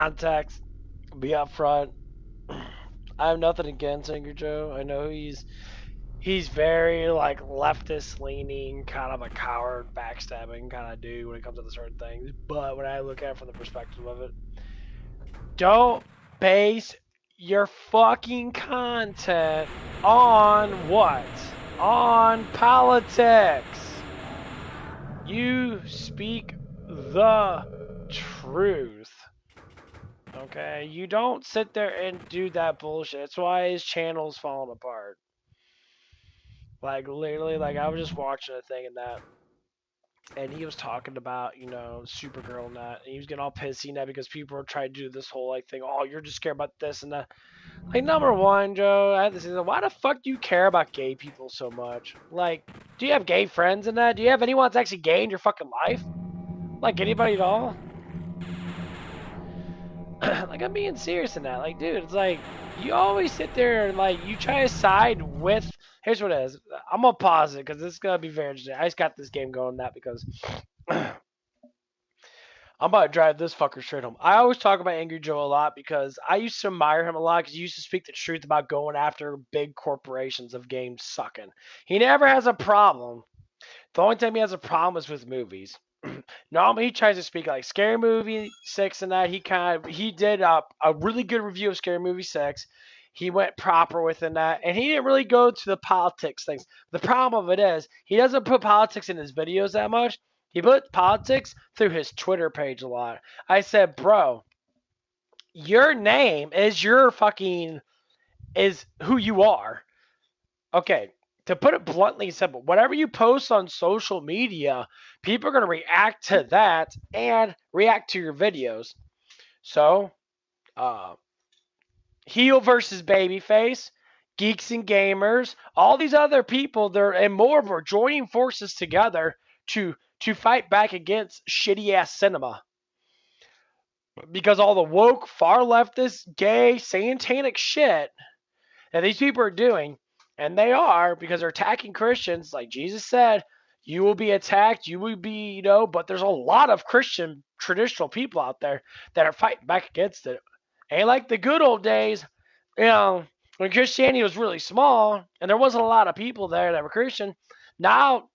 Context, be upfront. I have nothing against Angry Joe. I know he's very like leftist leaning, kind of a coward, backstabbing kind of dude when it comes to certain things. But when I look at it from the perspective of it, don't base your fucking content on what? On politics. You speak the truth. Okay? You don't sit there and do that bullshit. That's why his channel's falling apart. Like, literally, like, I was just watching a thing and that. And he was talking about, Supergirl and that. And he was getting all pissy and that because people are trying to do this whole, like, thing. Oh, you're just scared about this and that. Like, number one, Joe, I have to say, why the fuck do you care about gay people so much? Like, do you have gay friends in that? Do you have anyone that's actually gay in your fucking life? Like, anybody at all? Like, I'm being serious in that. Like, dude, it's like, you always sit there and, like, you try to side with. Here's what it is. I'm going to pause it because this is going to be very interesting. I just got this game going that because I'm about to drive this fucker straight home. I always talk about Angry Joe a lot because I used to admire him a lot because he used to speak the truth about going after big corporations of games sucking. He never has a problem. The only time he has a problem is with movies. Normally he tries to speak like Scary Movie 6 and that. He did a really good review of Scary Movie 6. He went proper within that, and he didn't really go to the politics things. The problem of it is he doesn't put politics in his videos that much. He put politics through his Twitter page a lot. I said, bro, your name is who you are. Okay, to put it bluntly simple, whatever you post on social media, people are going to react to that and react to your videos. So, uh, heel versus babyface, geeks and gamers, all these other people, there and more of are joining forces together to fight back against shitty ass cinema because all the woke, far leftist, gay, satanic shit that these people are doing, and they are because they're attacking Christians, like Jesus said, you will be attacked, you will be, but there's a lot of Christian traditional people out there that are fighting back against it. Ain't like the good old days, you know, when Christianity was really small and there wasn't a lot of people there that were Christian. Now,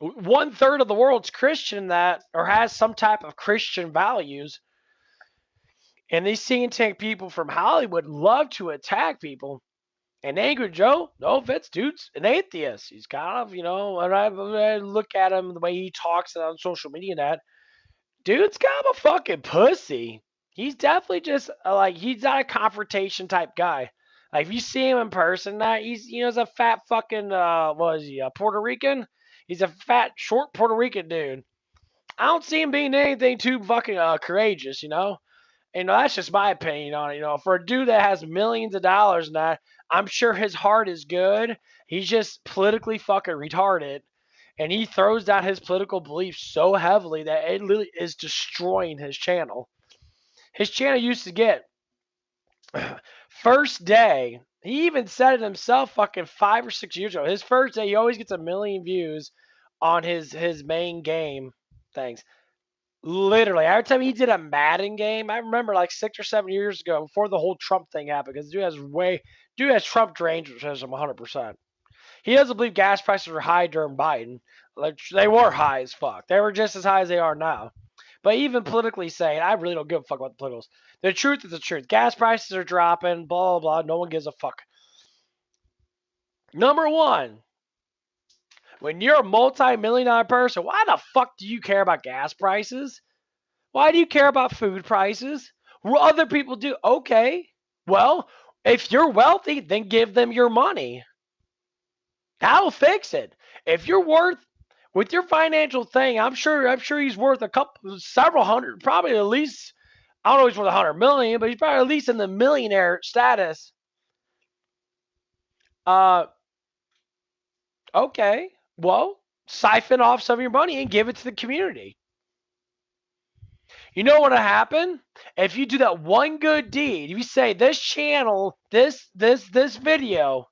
1/3 of the world's Christian that or has some type of Christian values. And these satanic people from Hollywood love to attack people. And Angry Joe, no offense, dude's an atheist. He's kind of, when I look at him, the way he talks on social media and that, dude's kind of a fucking pussy. He's definitely just, like, he's not a confrontation type guy. Like, if you see him in person, that he's a fat fucking, what is he, Puerto Rican? He's a fat, short Puerto Rican dude. I don't see him being anything too fucking courageous. That's just my opinion on it. For a dude that has millions of dollars and that, I'm sure his heart is good. He's just politically fucking retarded. And he throws down his political beliefs so heavily that it literally is destroying his channel. His channel used to get first day. He even said it himself fucking 5 or 6 years ago. His first day, he always gets 1 million views on his main game things. Literally, every time he did a Madden game, I remember like 6 or 7 years ago before the whole Trump thing happened, because dude has Trump rangerism 100%. He doesn't believe gas prices were high during Biden. Like, they were high as fuck. They were just as high as they are now. But even politically saying, I really don't give a fuck about the politicals. The truth is the truth. Gas prices are dropping, blah, blah, blah. No one gives a fuck. Number one, when you're a multi-million-dollar person, why the fuck do you care about gas prices? Why do you care about food prices? Well, other people do. Okay. Well, if you're wealthy, then give them your money. That'll fix it. If you're worth with your financial thing, I'm sure he's worth several hundred, probably at least. I don't know if he's worth 100 million, but he's probably at least in the millionaire status. Uh, okay. Well, siphon off some of your money and give it to the community. You know what'll happen? If you do that one good deed, if you say this channel, this video,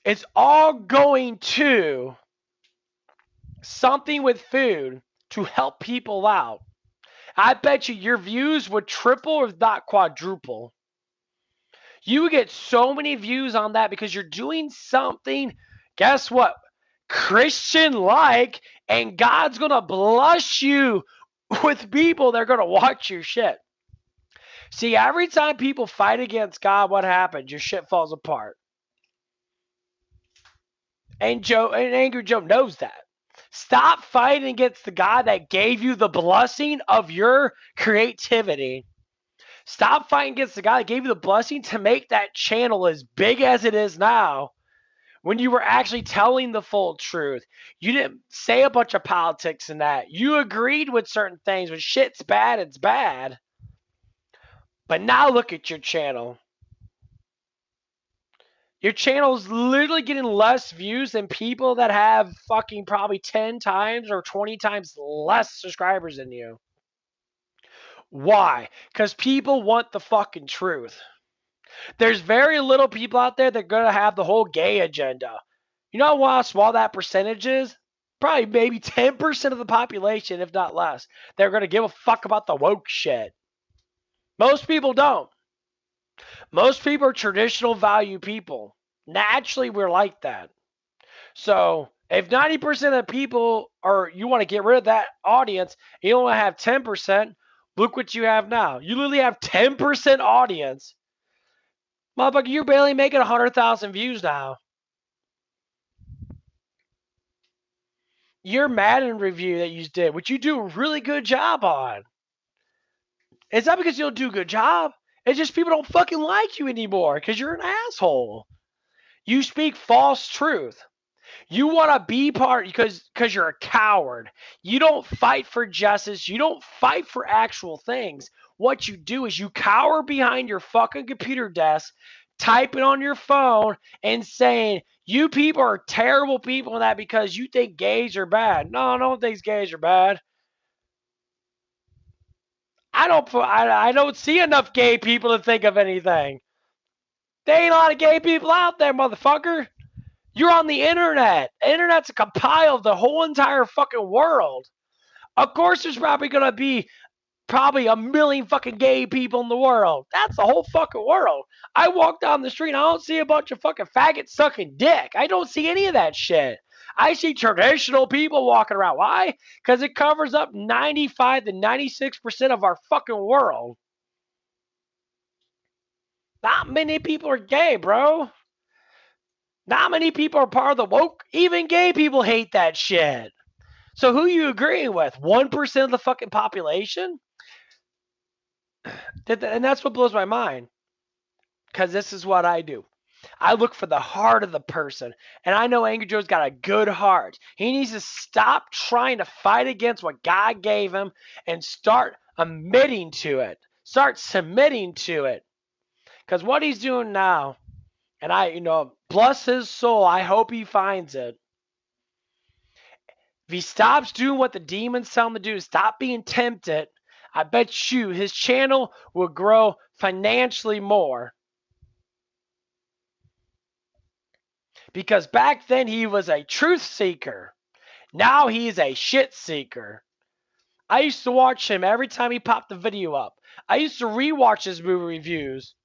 it's all going to something with food to help people out. I bet you your views would triple if not quadruple. You would get so many views on that because you're doing something, guess what? Christian like, and God's going to bless you with people that are going to watch your shit. See, every time people fight against God, what happens? Your shit falls apart. And Angry Joe knows that. Stop fighting against the God that gave you the blessing of your creativity. Stop fighting against the God that gave you the blessing to make that channel as big as it is now when you were actually telling the full truth. You didn't say a bunch of politics in that. You agreed with certain things. When shit's bad, it's bad. But now look at your channel. Your channel's literally getting less views than people that have fucking probably 10 times or 20 times less subscribers than you. Why? Because people want the fucking truth. There's very little people out there that are going to have the whole gay agenda. You know how small that percentage is? Probably maybe 10% of the population, if not less. They're going to give a fuck about the woke shit. Most people don't. Most people are traditional value people. Naturally, we're like that. So if 90% of people are, you want to get rid of that audience, you only have 10%, look what you have now. You literally have 10% audience. Motherfucker, you're barely making 100,000 views now. Your Madden review that you did, which you do a really good job on. It's not because you don't do a good job. It's just people don't fucking like you anymore because you're an asshole. You speak false truth. You want to be part because you're a coward. You don't fight for justice. You don't fight for actual things. What you do is you cower behind your fucking computer desk, typing on your phone and saying, you people are terrible people and that because you think gays are bad. No, I don't think gays are bad. I don't see enough gay people to think of anything. There ain't a lot of gay people out there, motherfucker. You're on the internet. The internet's a compile of the whole entire fucking world. Of course, there's probably going to be probably a million fucking gay people in the world. That's the whole fucking world. I walk down the street and I don't see a bunch of fucking faggots sucking dick. I don't see any of that shit. I see traditional people walking around. Why? Because it covers up 95 to 96% of our fucking world. Not many people are gay, bro. Not many people are part of the woke. Even gay people hate that shit. So who you agreeing with? 1% of the fucking population? And that's what blows my mind. Because this is what I do. I look for the heart of the person. And I know Angey Joe's got a good heart. He needs to stop trying to fight against what God gave him and start admitting to it. Start submitting to it. Because what he's doing now, and bless his soul, I hope he finds it. If he stops doing what the demons tell him to do, stop being tempted, I bet you his channel will grow financially more. Because back then he was a truth seeker. Now he's a shit seeker. I used to watch him every time he popped the video up. I used to rewatch his movie reviews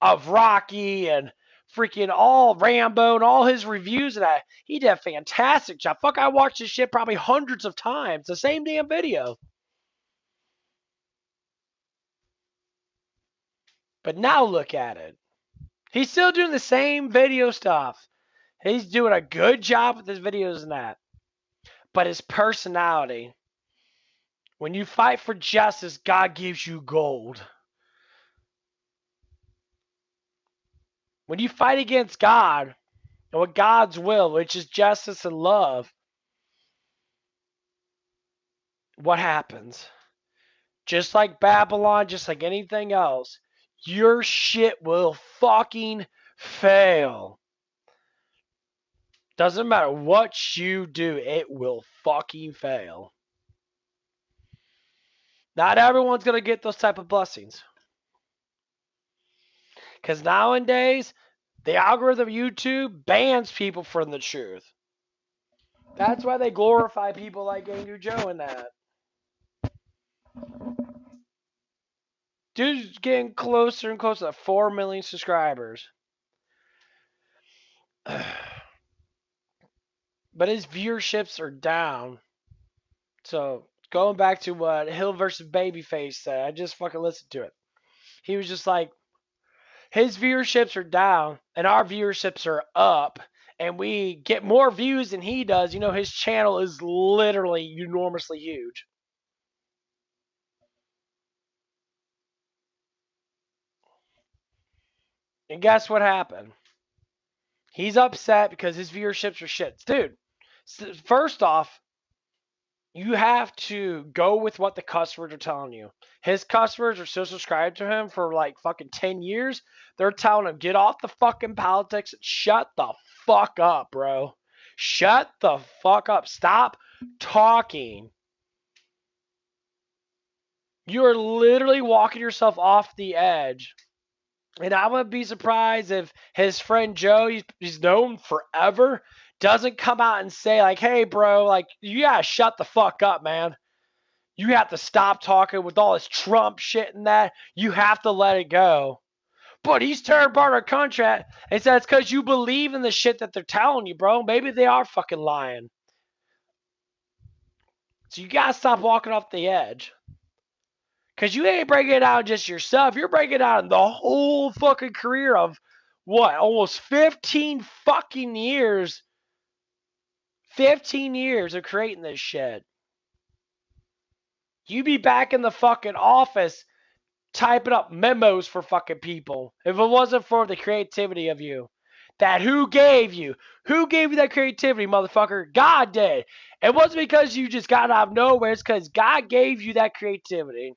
of Rocky and freaking all Rambo and all his reviews, and he did a fantastic job. Fuck, I watched this shit probably hundreds of times. The same damn video. But now look at it. He's still doing the same video stuff. He's doing a good job with his videos and that. But his personality. When you fight for justice, God gives you gold. When you fight against God and what God's will, which is justice and love, what happens? Just like Babylon, just like anything else, your shit will fucking fail. Doesn't matter what you do, it will fucking fail. Not everyone's going to get those type of blessings. Because nowadays, the algorithm of YouTube bans people from the truth. That's why they glorify people like Angey Joe and that. Dude's getting closer and closer to 4 million subscribers. But his viewerships are down. So going back to what Hill versus Babyface said, I just fucking listened to it. He was just like, his viewerships are down and our viewerships are up, and we get more views than he does. You know, his channel is literally enormously huge. And guess what happened? He's upset because his viewerships are shit. Dude, first off, you have to go with what the customers are telling you. His customers are still subscribed to him for like fucking 10 years. They're telling him, get off the fucking politics and shut the fuck up, bro. Shut the fuck up. Stop talking. You're literally walking yourself off the edge. And I wouldn't be surprised if his friend Joe, he's known forever, doesn't come out and say, like, hey, bro, like, you gotta shut the fuck up, man. You have to stop talking with all this Trump shit and that. You have to let it go. But he's tearing apart our contract and said it's because you believe in the shit that they're telling you, bro. Maybe they are fucking lying. So you gotta stop walking off the edge. Because you ain't breaking it out just yourself. You're breaking it out in the whole fucking career of what? Almost 15 fucking years. 15 years of creating this shit. You be back in the fucking office typing up memos for fucking people if it wasn't for the creativity of you. That who gave you? Who gave you that creativity, motherfucker? God did. It wasn't because you just got out of nowhere. It's because God gave you that creativity.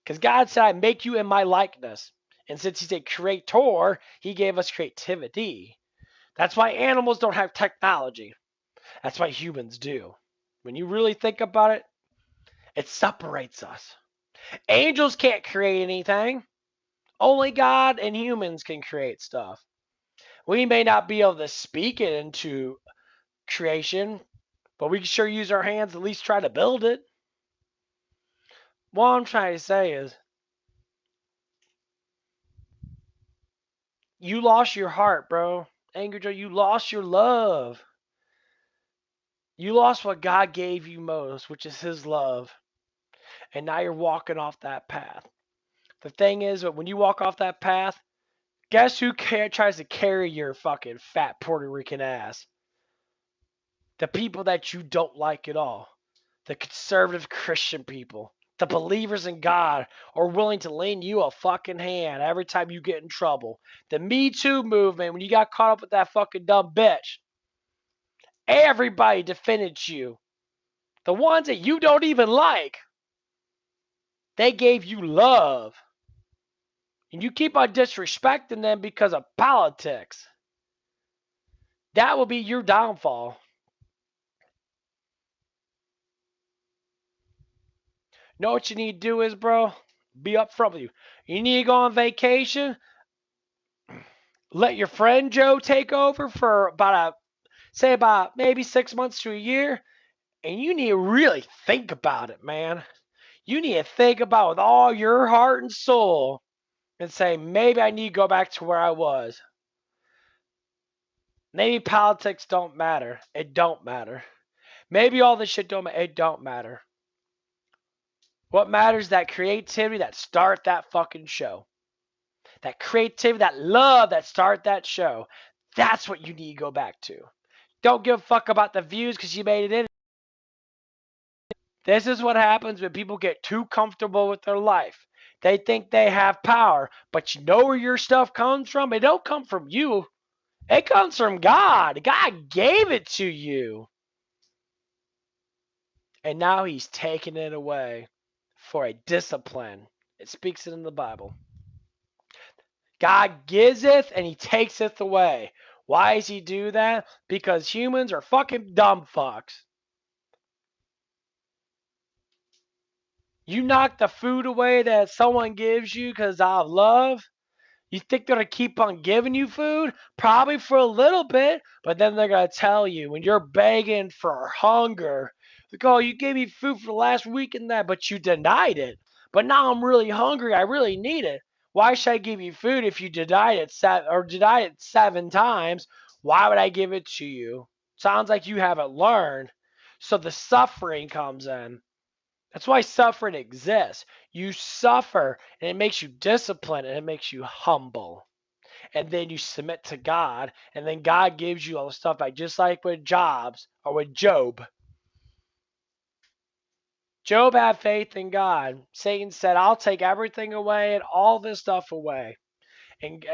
Because God said, I make you in my likeness. And since he's a creator, he gave us creativity. That's why animals don't have technology. That's why humans do. When you really think about it, it separates us. Angels can't create anything. Only God and humans can create stuff. We may not be able to speak it into creation, but we can sure use our hands, at least try to build it. What I'm trying to say is, you lost your heart, bro. Angey Joe, you lost your love. You lost what God gave you most, which is his love. And now you're walking off that path. The thing is, when you walk off that path, guess who tries to carry your fucking fat Puerto Rican ass? The people that you don't like at all. The conservative Christian people. The believers in God are willing to lend you a fucking hand every time you get in trouble. The Me Too movement, when you got caught up with that fucking dumb bitch, everybody defended you. The ones that you don't even like, they gave you love. And you keep on disrespecting them because of politics. That will be your downfall. Know what you need to do is, bro? Be upfront with you. You need to go on vacation. Let your friend Joe take over for about maybe 6 months to a year. And you need to really think about it, man. You need to think about it with all your heart and soul and say, maybe I need to go back to where I was. Maybe politics don't matter. It don't matter. Maybe all this shit don't matter. It don't matter. What matters is that creativity that start that fucking show. That creativity, that love that start that show. That's what you need to go back to. Don't give a fuck about the views because you made it in. This is what happens when people get too comfortable with their life. They think they have power, but you know where your stuff comes from? It don't come from you. It comes from God. God gave it to you. And now he's taking it away for a discipline. It speaks it in the Bible. God gives it and he takes it away. Why does he do that? Because humans are fucking dumb fucks. You knock the food away that someone gives you because of love. You think they're going to keep on giving you food? Probably for a little bit, but then they're going to tell you when you're begging for hunger, Like, oh, you gave me food for the last week and that, but you denied it. But now I'm really hungry. I really need it. Why should I give you food if you denied it 7 times? Why would I give it to you? Sounds like you haven't learned. So the suffering comes in. That's why suffering exists. You suffer, and it makes you disciplined, and it makes you humble. And then you submit to God, and then God gives you all the stuff back, just like with Jobs or with Job. Job had faith in God. Satan said, I'll take everything away and all this stuff away. And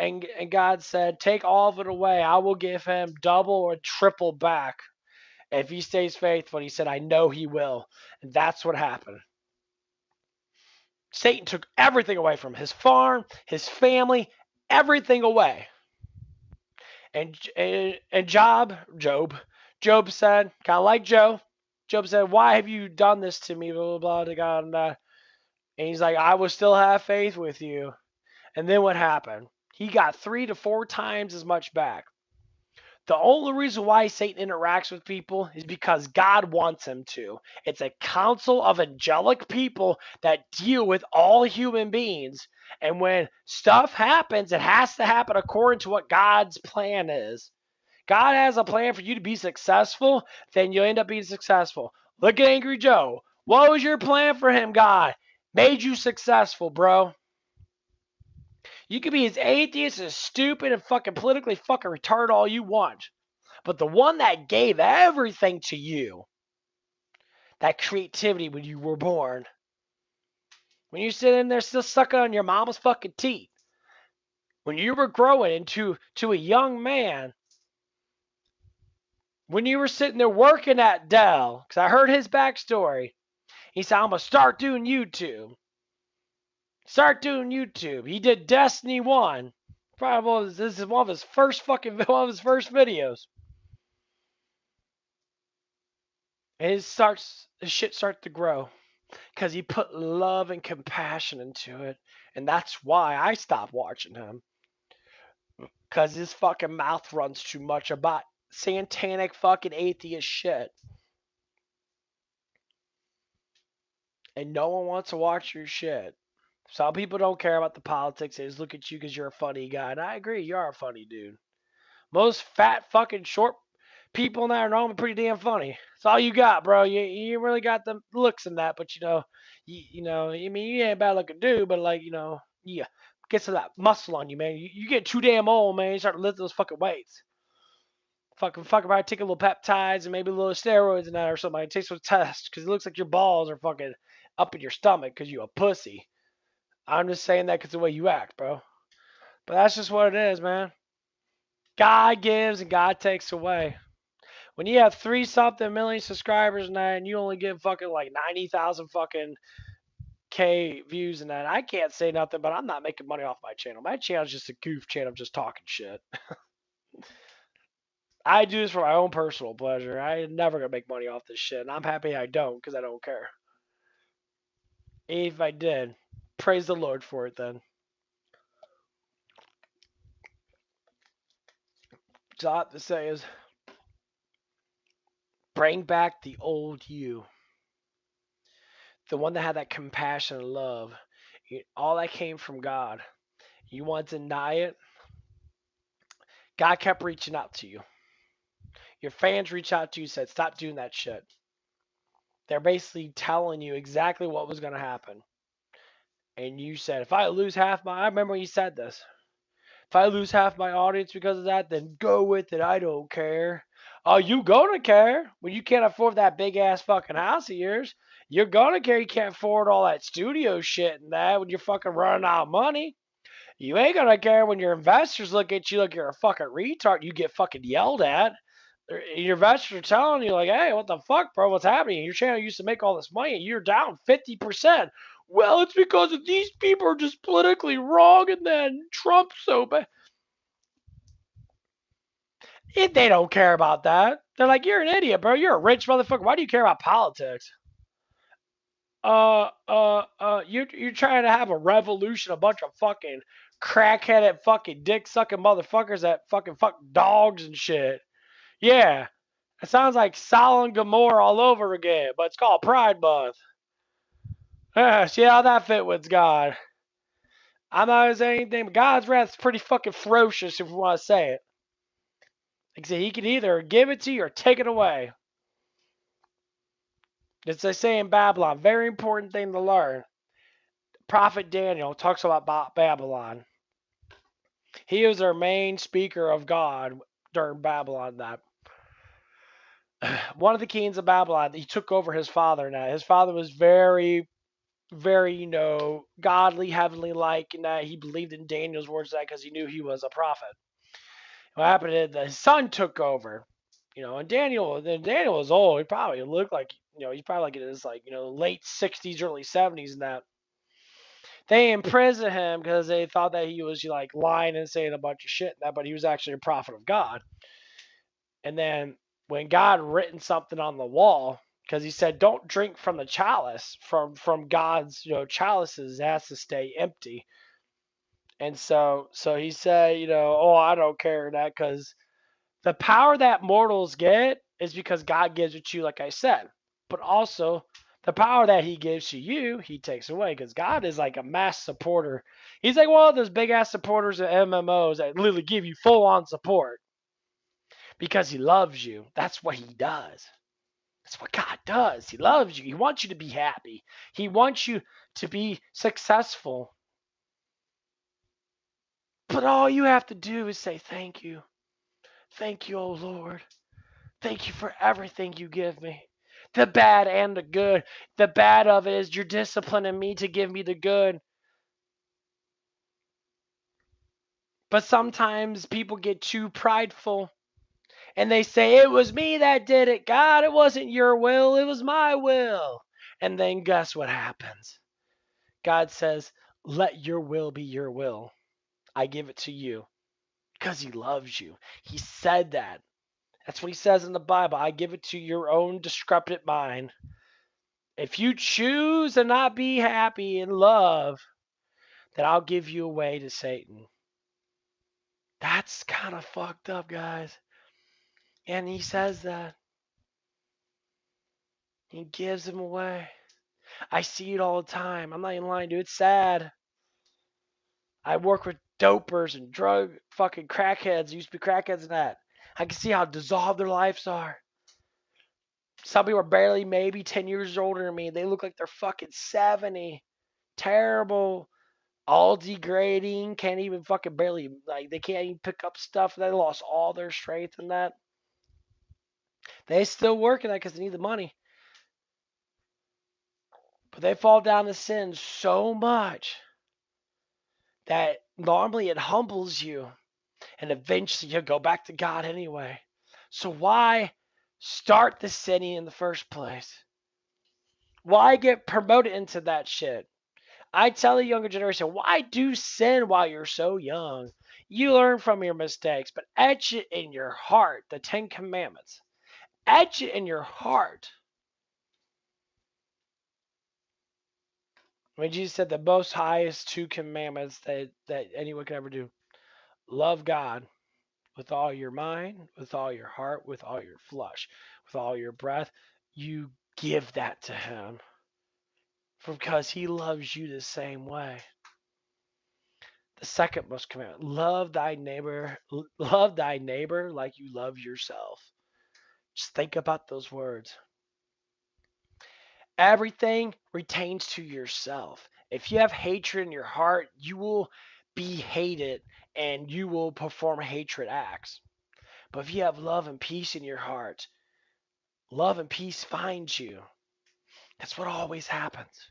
God said, take all of it away. I will give him double or triple back. If he stays faithful, he said, I know he will. And that's what happened. Satan took everything away from his farm, his family, everything away. And Job said, kind of like Job said, why have you done this to me, blah, blah, blah, to God and that. And he's like, I will still have faith with you. And then what happened? He got 3 to 4 times as much back. The only reason why Satan interacts with people is because God wants him to. It's a council of angelic people that deal with all human beings. And when stuff happens, it has to happen according to what God's plan is. God has a plan for you to be successful, then you'll end up being successful. Look at Angry Joe. What was your plan for him, God? Made you successful, bro. You can be as atheist, as stupid, and fucking politically fucking retarded all you want. But the one that gave everything to you, that creativity when you were born, when you're sitting there still sucking on your mama's fucking teeth, when you were growing into a young man, when you were sitting there working at Dell, because I heard his backstory, he said, I'm going to start doing YouTube. He did Destiny 1. Probably this is one of his first videos. And his shit starts to grow because he put love and compassion into it. And that's why I stopped watching him. Because his fucking mouth runs too much about satanic fucking atheist shit. And no one wants to watch your shit. Some people don't care about the politics. They just look at you because you're a funny guy. And I agree, you are a funny dude. Most fat fucking short people in there are normally pretty damn funny. That's all you got, bro. You really got the looks in that, but I mean, you ain't a bad looking dude, but like, yeah, get some of that muscle on you, man. You get too damn old, man. You start to lift those fucking weights. Fucking probably take a little peptides and maybe a little steroids and that or something. Take some tests because it looks like your balls are fucking up in your stomach because you a pussy. I'm just saying that because the way you act, bro. But that's just what it is, man. God gives and God takes away. When you have 3-something million subscribers and that, and you only get fucking like 90,000 fucking K views and that, I can't say nothing, but I'm not making money off my channel. My channel's just a goof channel, just talking shit. I do this for my own personal pleasure. I'm never gonna make money off this shit, and I'm happy I don't, because I don't care. If I did, praise the Lord for it then. So all I have to say is, bring back the old you. The one that had that compassion and love. All that came from God. You want to deny it? God kept reaching out to you. Your fans reached out to you and said, stop doing that shit. They're basically telling you exactly what was going to happen. And you said, if I lose I remember when you said this. If I lose half my audience because of that, then go with it. I don't care. Oh, you gonna care when you can't afford that big ass fucking house of yours. You're gonna care you can't afford all that studio shit and that when you're fucking running out of money. You ain't gonna care when your investors look at you like you're a fucking retard. You get fucking yelled at. Your investors are telling you like, hey, what the fuck, bro? What's happening? Your channel used to make all this money. You're down 50%. Well, it's because of these people are just politically wrong and then Trump's so bad. They don't care about that. They're like, you're an idiot, bro. You're a rich motherfucker. Why do you care about politics? You're trying to have a revolution, a bunch of fucking crackheaded fucking dick sucking motherfuckers that fucking fuck dogs and shit. Yeah. It sounds like Sodom and Gomorrah all over again, but it's called Pride Month. See how that fit with God. I'm not going to say anything, but God's wrath is pretty fucking ferocious if we want to say it. Like I said, he can either give it to you or take it away. As they say in Babylon, very important thing to learn. Prophet Daniel talks about Babylon. He was their main speaker of God during Babylon. That one of the kings of Babylon, he took over his father. Now his father was very, very, godly, heavenly like, and that he believed in Daniel's words that because he knew he was a prophet. What happened is the son took over, and Daniel was old. He probably looked like, he's probably like in his late 60s, early 70s, and that. They imprisoned him because they thought that he was like lying and saying a bunch of shit, and that, but he was actually a prophet of God. And then when God written something on the wall, because he said, "Don't drink from the chalice, from God's chalices, it has to stay empty." And so he said, "Oh, I don't care that because the power that mortals get is because God gives it to you, like I said, but also." The power that he gives to you, he takes away because God is like a mass supporter. He's like one of those big ass supporters of MMOs that literally give you full on support because he loves you. That's what he does. That's what God does. He loves you. He wants you to be happy. He wants you to be successful. But all you have to do is say thank you. Thank you, oh Lord. Thank you for everything you give me. The bad and the good. The bad of it is you're disciplining me to give me the good. But sometimes people get too prideful and they say, "It was me that did it, God. It wasn't your will. It was my will." And then guess what happens? God says, "Let your will be your will. I give it to you because he loves you." He said that. That's what he says in the Bible. I give it to your own discrepant mind. If you choose to not be happy in love, then I'll give you away to Satan. That's kind of fucked up, guys. And he says that. He gives him away. I see it all the time. I'm not even lying, dude. It's sad. I work with dopers and drug fucking crackheads. Used to be crackheads and that. I can see how dissolved their lives are. Some people are barely maybe 10 years older than me. They look like they're fucking 70. Terrible. All degrading. Can't even fucking barely, like, they can't even pick up stuff. They lost all their strength and that. They still working that because they need the money. But they fall down to sin so much that normally it humbles you. And eventually you'll go back to God anyway. So why start the sinning in the first place? Why get promoted into that shit? I tell the younger generation, why do sin while you're so young? You learn from your mistakes, but etch it in your heart, the 10 Commandments. Etch it in your heart. I mean, Jesus said the most highest 2 commandments that anyone can ever do. Love God with all your mind, with all your heart, with all your flesh, with all your breath. You give that to him because he loves you the same way. The second most commandment, love thy neighbor like you love yourself. Just think about those words. Everything retains to yourself. If you have hatred in your heart, you will be hated and you will perform hatred acts. But if you have love and peace in your heart, love and peace finds you. That's what always happens.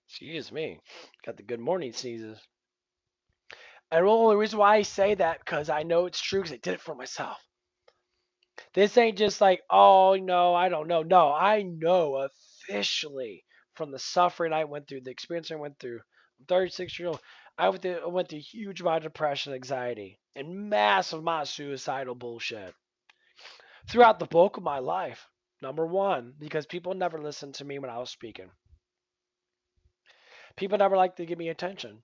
Excuse me. Got the good morning sneezes. And the only reason why I say that because I know it's true because I did it for myself. This ain't just like, oh no, I don't know. No, I know officially from the suffering I went through, the experience I went through. I'm 36 years old. I went through huge amount of depression, anxiety, and massive amount of suicidal bullshit throughout the bulk of my life. Number one, because people never listened to me when I was speaking. People never liked to give me attention.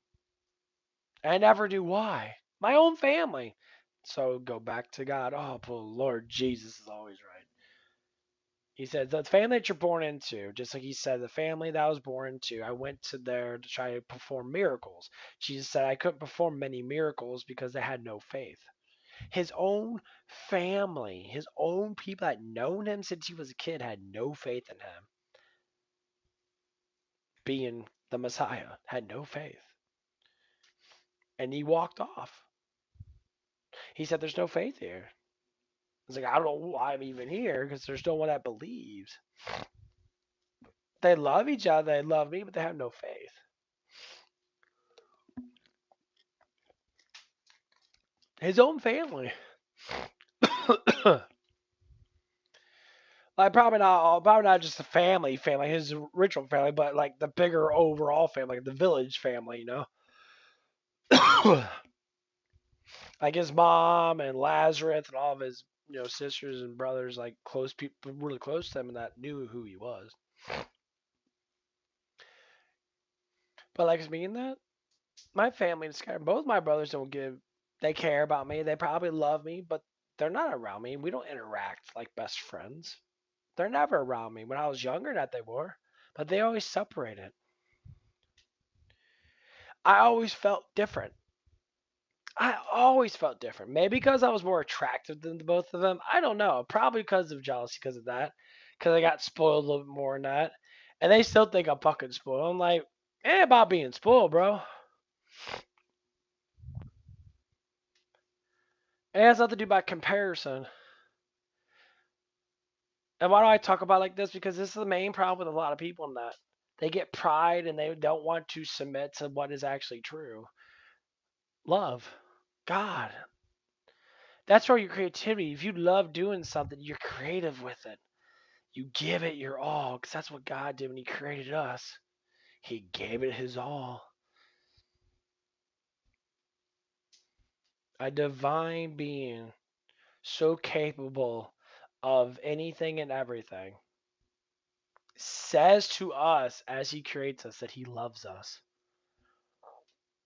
And I never do. Why? My own family. So go back to God. Oh, Lord Jesus is always right. He said, the family that you're born into, just like he said, the family that I was born into, I went to there to try to perform miracles. Jesus said I couldn't perform many miracles because they had no faith. His own family, his own people that had known him since he was a kid had no faith in him. Being the Messiah, had no faith. And he walked off. He said, there's no faith here. I was like, I don't know why I'm even here because there's no one that believes. They love each other, they love me, but they have no faith. His own family. Like probably not just the family, his original family, but like the bigger overall family, like the village family, you know. Like his mom and Lazarus and all of his, sisters and brothers, like close people, really close to him, and that knew who he was. But like me and that, my family, both my brothers don't give. They care about me. They probably love me, but they're not around me. We don't interact like best friends. They're never around me. When I was younger, that they were, but they always separated. I always felt different. I always felt different. Maybe because I was more attractive than the both of them. I don't know. Probably because of jealousy, because of that. Because I got spoiled a little bit more than that. And they still think I'm fucking spoiled. I'm like, it ain't about being spoiled, bro. It has nothing to do about comparison. And why do I talk about it like this? Because this is the main problem with a lot of people in that. They get pride and they don't want to submit to what is actually true. Love. God. That's where your creativity. If you love doing something, you're creative with it. You give it your all, because that's what God did when He created us. He gave it His all. A divine being, so capable of anything and everything, says to us as He creates us that He loves us,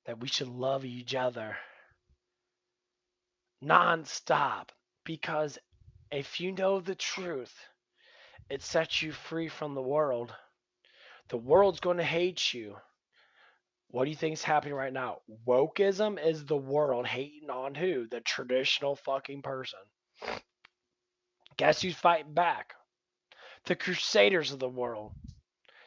that we should love each other nonstop. Because if you know the truth, it sets you free from the world. The world's going to hate you. What do you think is happening right now? Wokeism is the world hating on who? The traditional fucking person. Guess who's fighting back? The crusaders of the world.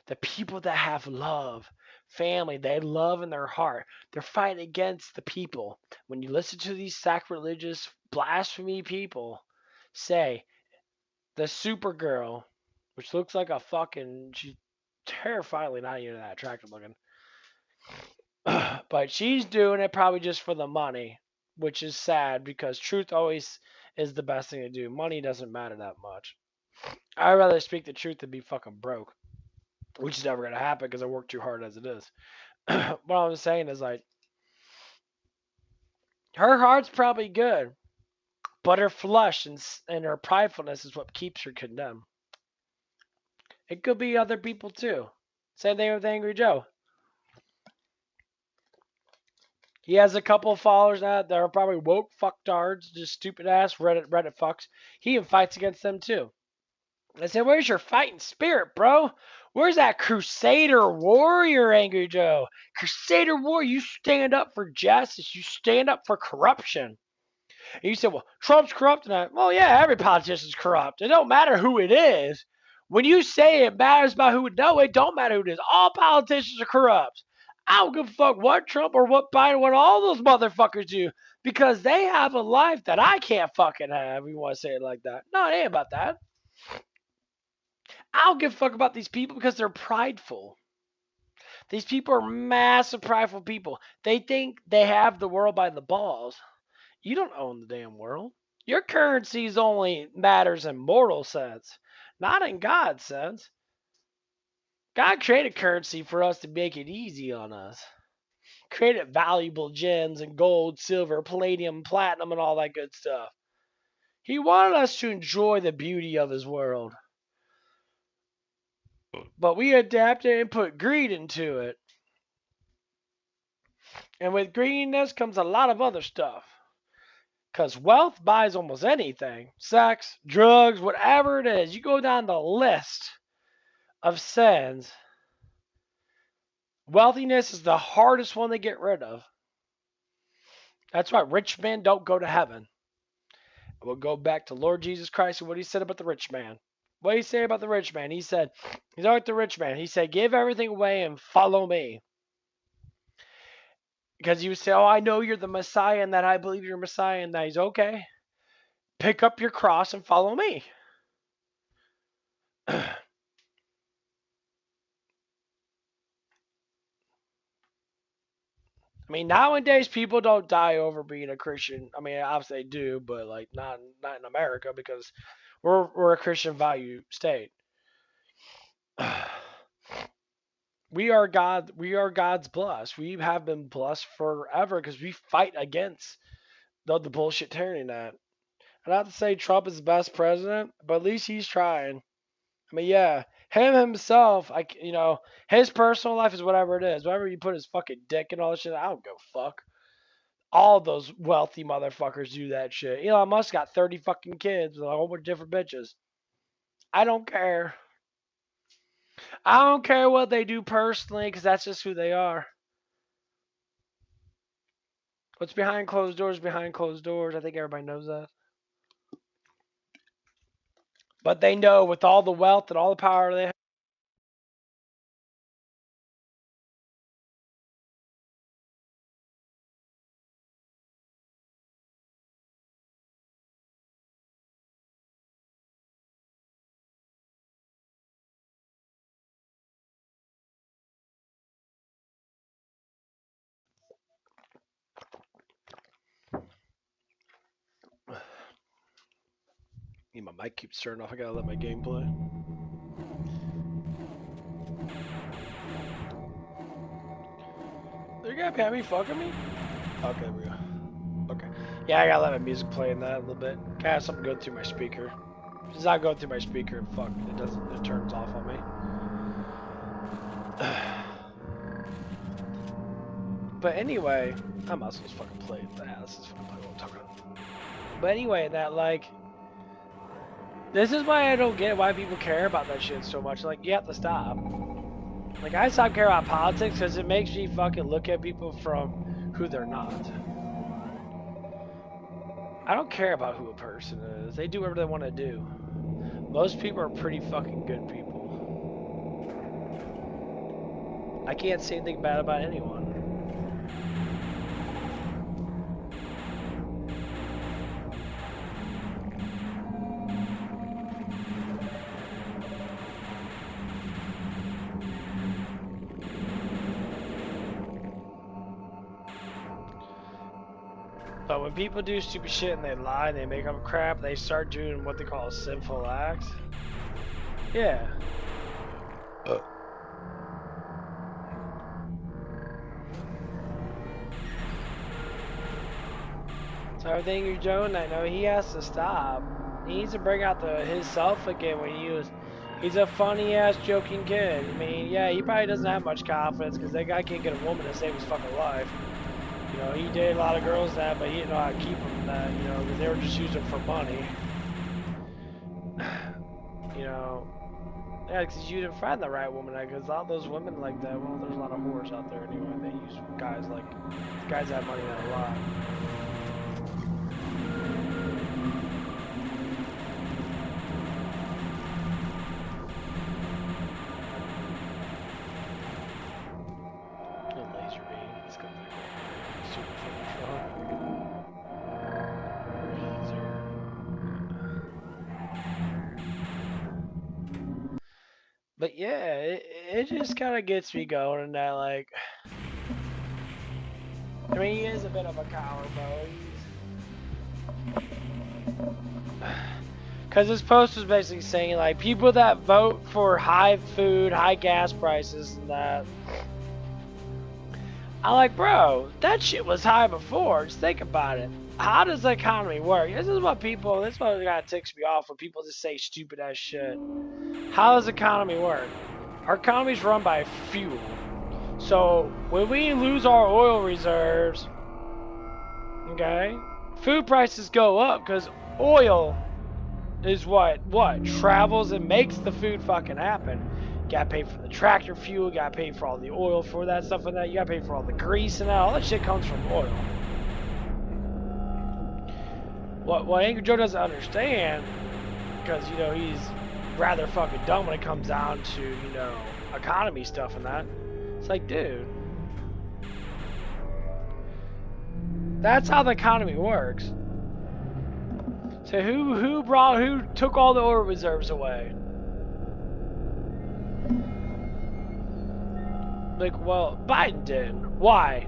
The people that have love, family, they love in their heart. They're fighting against the people. When you listen to these sacrilegious, blasphemy people say, the Supergirl, which looks like a fucking, she's terrifyingly not even that attractive looking. But she's doing it probably just for the money, which is sad because truth always is the best thing to do. Money doesn't matter that much. I'd rather speak the truth than be fucking broke, which is never going to happen because I work too hard as it is. What I'm saying is, like, her heart's probably good, but her flesh and her pridefulness is what keeps her condemned. It could be other people too. Same thing with Angry Joe. He has a couple of followers now that are probably woke fucktards, just stupid ass Reddit fucks. He even fights against them too. I said, where's your fighting spirit, bro? Where's that Crusader warrior, Angry Joe? Crusader warrior, you stand up for justice. You stand up for corruption. And you said, well, Trump's corrupt. And well, yeah, every politician's corrupt. It don't matter who it is. When you say it matters about who it, no, it don't matter who it is. All politicians are corrupt. I don't give a fuck what Trump or what Biden, what all those motherfuckers do, because they have a life that I can't fucking have. You want to say it like that? No, it ain't about that. I don't give a fuck about these people because they're prideful. These people are massive prideful people. They think they have the world by the balls. You don't own the damn world. Your currencies only matters in mortal sense, not in God's sense. God created currency for us to make it easy on us. Created valuable gems and gold, silver, palladium, platinum, and all that good stuff. He wanted us to enjoy the beauty of His world. But we adapted and put greed into it. And with greediness comes a lot of other stuff. Because wealth buys almost anything, sex, drugs, whatever it is. You go down the list of sins. Wealthiness is the hardest one to get rid of. That's why rich men don't go to heaven. We'll go back to Lord Jesus Christ and what he said about the rich man. What did he say about the rich man? He said, he's like the rich man. He said, give everything away and follow me. Because you say, oh, I know you're the Messiah and that I believe you're Messiah and that he's okay. Pick up your cross and follow me. I mean, nowadays people don't die over being a Christian. I mean, obviously they do, but like not in America because we're a Christian value state. We are God's blessed. We have been blessed forever because we fight against the bullshit tyranny that. And not to say Trump is the best president, but at least he's trying. I mean, yeah, him himself, his personal life is whatever it is. Whatever you put his fucking dick and all that shit, I don't go fuck. All those wealthy motherfuckers do that shit. Elon Musk got 30 fucking kids with a whole bunch of different bitches. I don't care. I don't care what they do personally because that's just who they are. What's behind closed doors, behind closed doors. I think everybody knows that. But they know with all the wealth and all the power they have. My mic keeps turning off. I gotta let my game play. You gotta have me fucking me? Okay, there we go. Okay. Yeah, I gotta let my music play in that a little bit. Gotta have something going through my speaker. If it's not going through my speaker, fuck, it turns off on me. But anyway, I might as well fucking play that. This is fucking play what I'm talking about. But anyway, this is why I don't get why people care about that shit so much. Like, you have to stop. Like, I stop caring about politics because it makes me fucking look at people from who they're not. I don't care about who a person is. They do whatever they want to do. Most people are pretty fucking good people. I can't say anything bad about anyone. But when people do stupid shit and they lie, they make up crap, they start doing what they call a sinful act. Yeah. So everything you're doing, I know he has to stop. He needs to bring out his self again when he's a funny ass joking kid. I mean, yeah, he probably doesn't have much confidence because that guy can't get a woman to save his fucking life. You know, he dated a lot of girls that, but he didn't know how to keep them that, you know, because they were just using for money. You know, yeah, because you didn't find the right woman, because all those women like that, well, there's a lot of whores out there anyway. They use guys that have money that a lot. But yeah, it just kind of gets me going, and that, like, I mean, he is a bit of a coward, bro. Because his post was basically saying, like, people that vote for high food, high gas prices, and that. I'm like, bro, that shit was high before. Just think about it. How does the economy work? This is what kind of ticks me off when people just say stupid ass shit. How does the economy work? Our economy's run by fuel. So when we lose our oil reserves, okay, food prices go up because oil is what travels and makes the food fucking happen. You gotta pay for the tractor fuel, you gotta pay for all the oil for that stuff and that, you gotta pay for all the grease and that, all that shit comes from oil. What Angey Joe doesn't understand, because, you know, he's rather fucking dumb when it comes down to, you know, economy stuff and that. It's like, dude, that's how the economy works. So who took all the oil reserves away? Like, well, Biden did. Why?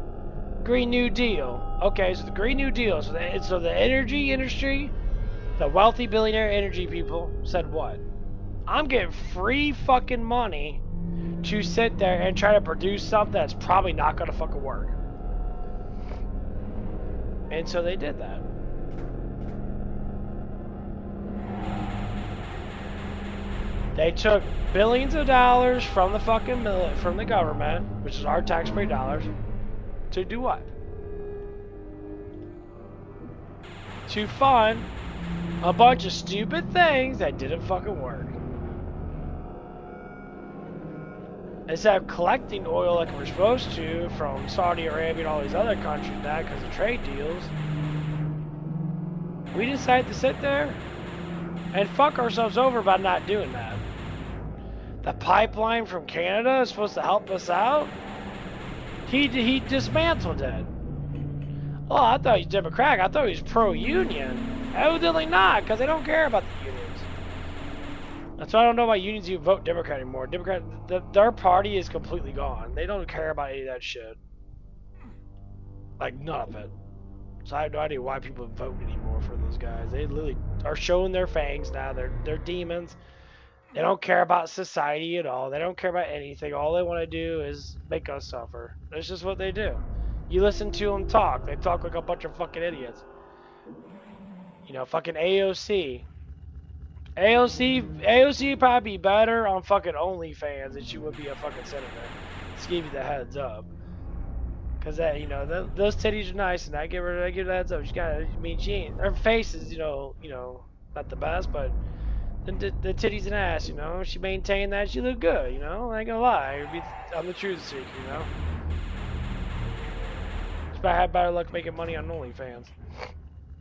Green New Deal. Okay, so the Green New Deal. So the energy industry, the wealthy billionaire energy people said what? I'm getting free fucking money to sit there and try to produce something that's probably not gonna fucking work. And so they did that. They took billions of dollars from the fucking from the government, which is our taxpayer dollars, to do what? To fund a bunch of stupid things that didn't fucking work. Instead of collecting oil like we're supposed to from Saudi Arabia and all these other countries now because of trade deals, we decided to sit there and fuck ourselves over by not doing that. The pipeline from Canada is supposed to help us out. He dismantled it. Oh, I thought he was Democratic. I thought he was pro-union. Evidently not, because they don't care about the unions. That's why I don't know why unions even vote Democrat anymore. Their party is completely gone. They don't care about any of that shit. Like, none of it. So I have no idea why people vote anymore for those guys. They literally are showing their fangs now. They're demons. They don't care about society at all. They don't care about anything. All they want to do is make us suffer. That's just what they do. You listen to them talk. They talk like a bunch of fucking idiots. You know, fucking AOC. AOC would probably be better on fucking OnlyFans than she would be a fucking senator. Just give you the heads up. Cause that, you know, those titties are nice, and I give her the heads up. She got, I mean, she ain't, her face is, you know, not the best, but the titties and ass, you know, she maintained that. She looked good, you know. I ain't gonna lie, I'm the truth seeker, you know. She probably had better luck making money on OnlyFans.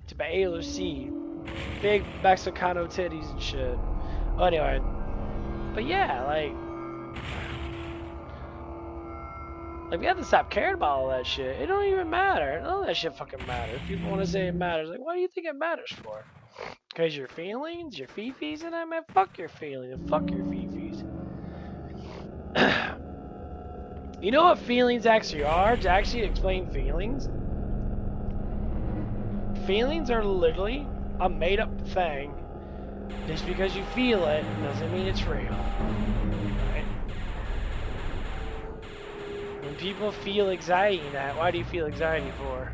It's about AOC, big Mexicano titties and shit. Well, anyway, but yeah, like we have to stop caring about all that shit. It don't even matter. None of that shit fucking matters. People want to say it matters. Like, what do you think it matters for? Because your feelings, your fifis, and I mean, fuck your feelings and fuck your fifis. You know what feelings actually are? To actually explain feelings, feelings are literally a made-up thing. Just because you feel it doesn't mean it's real. Right? When people feel anxiety in that, why do you feel anxiety for?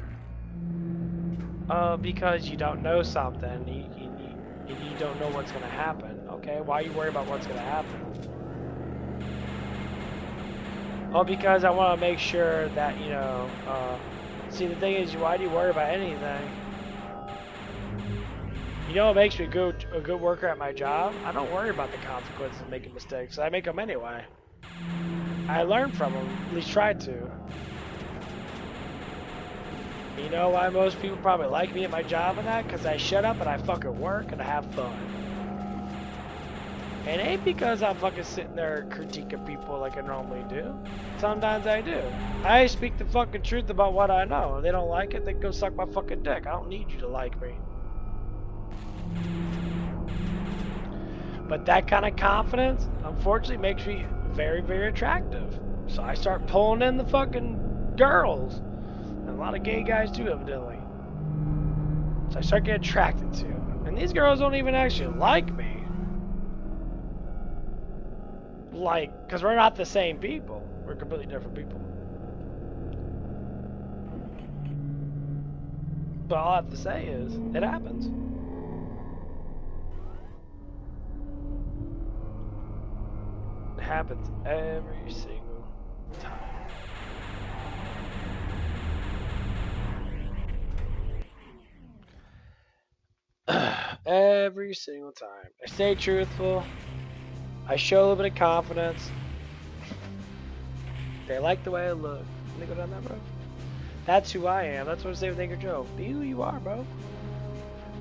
Because you don't know something. You don't know what's going to happen. Okay, why are you worried about what's going to happen? Oh, because I want to make sure that, you know, see, the thing is, why do you worry about anything? You know what makes me a good worker at my job? I don't worry about the consequences of making mistakes. I make them anyway. I learn from them, at least try to. You know why most people probably like me at my job and that? Because I shut up and I fucking work and I have fun. And it ain't because I'm fucking sitting there critiquing people like I normally do. Sometimes I do. I speak the fucking truth about what I know. If they don't like it, they go suck my fucking dick. I don't need you to like me. But that kind of confidence, unfortunately, makes me very, very attractive. So I start pulling in the fucking girls. And a lot of gay guys too, evidently. So I start getting attracted to them. And these girls don't even actually like me. Like, because we're not the same people. We're completely different people. But all I have to say is, it happens. It happens every single time. Every single time. I stay truthful. I show a little bit of confidence. They like the way I look. And they go down that road. That's who I am. That's what I say with Angey Joe. Be who you are, bro.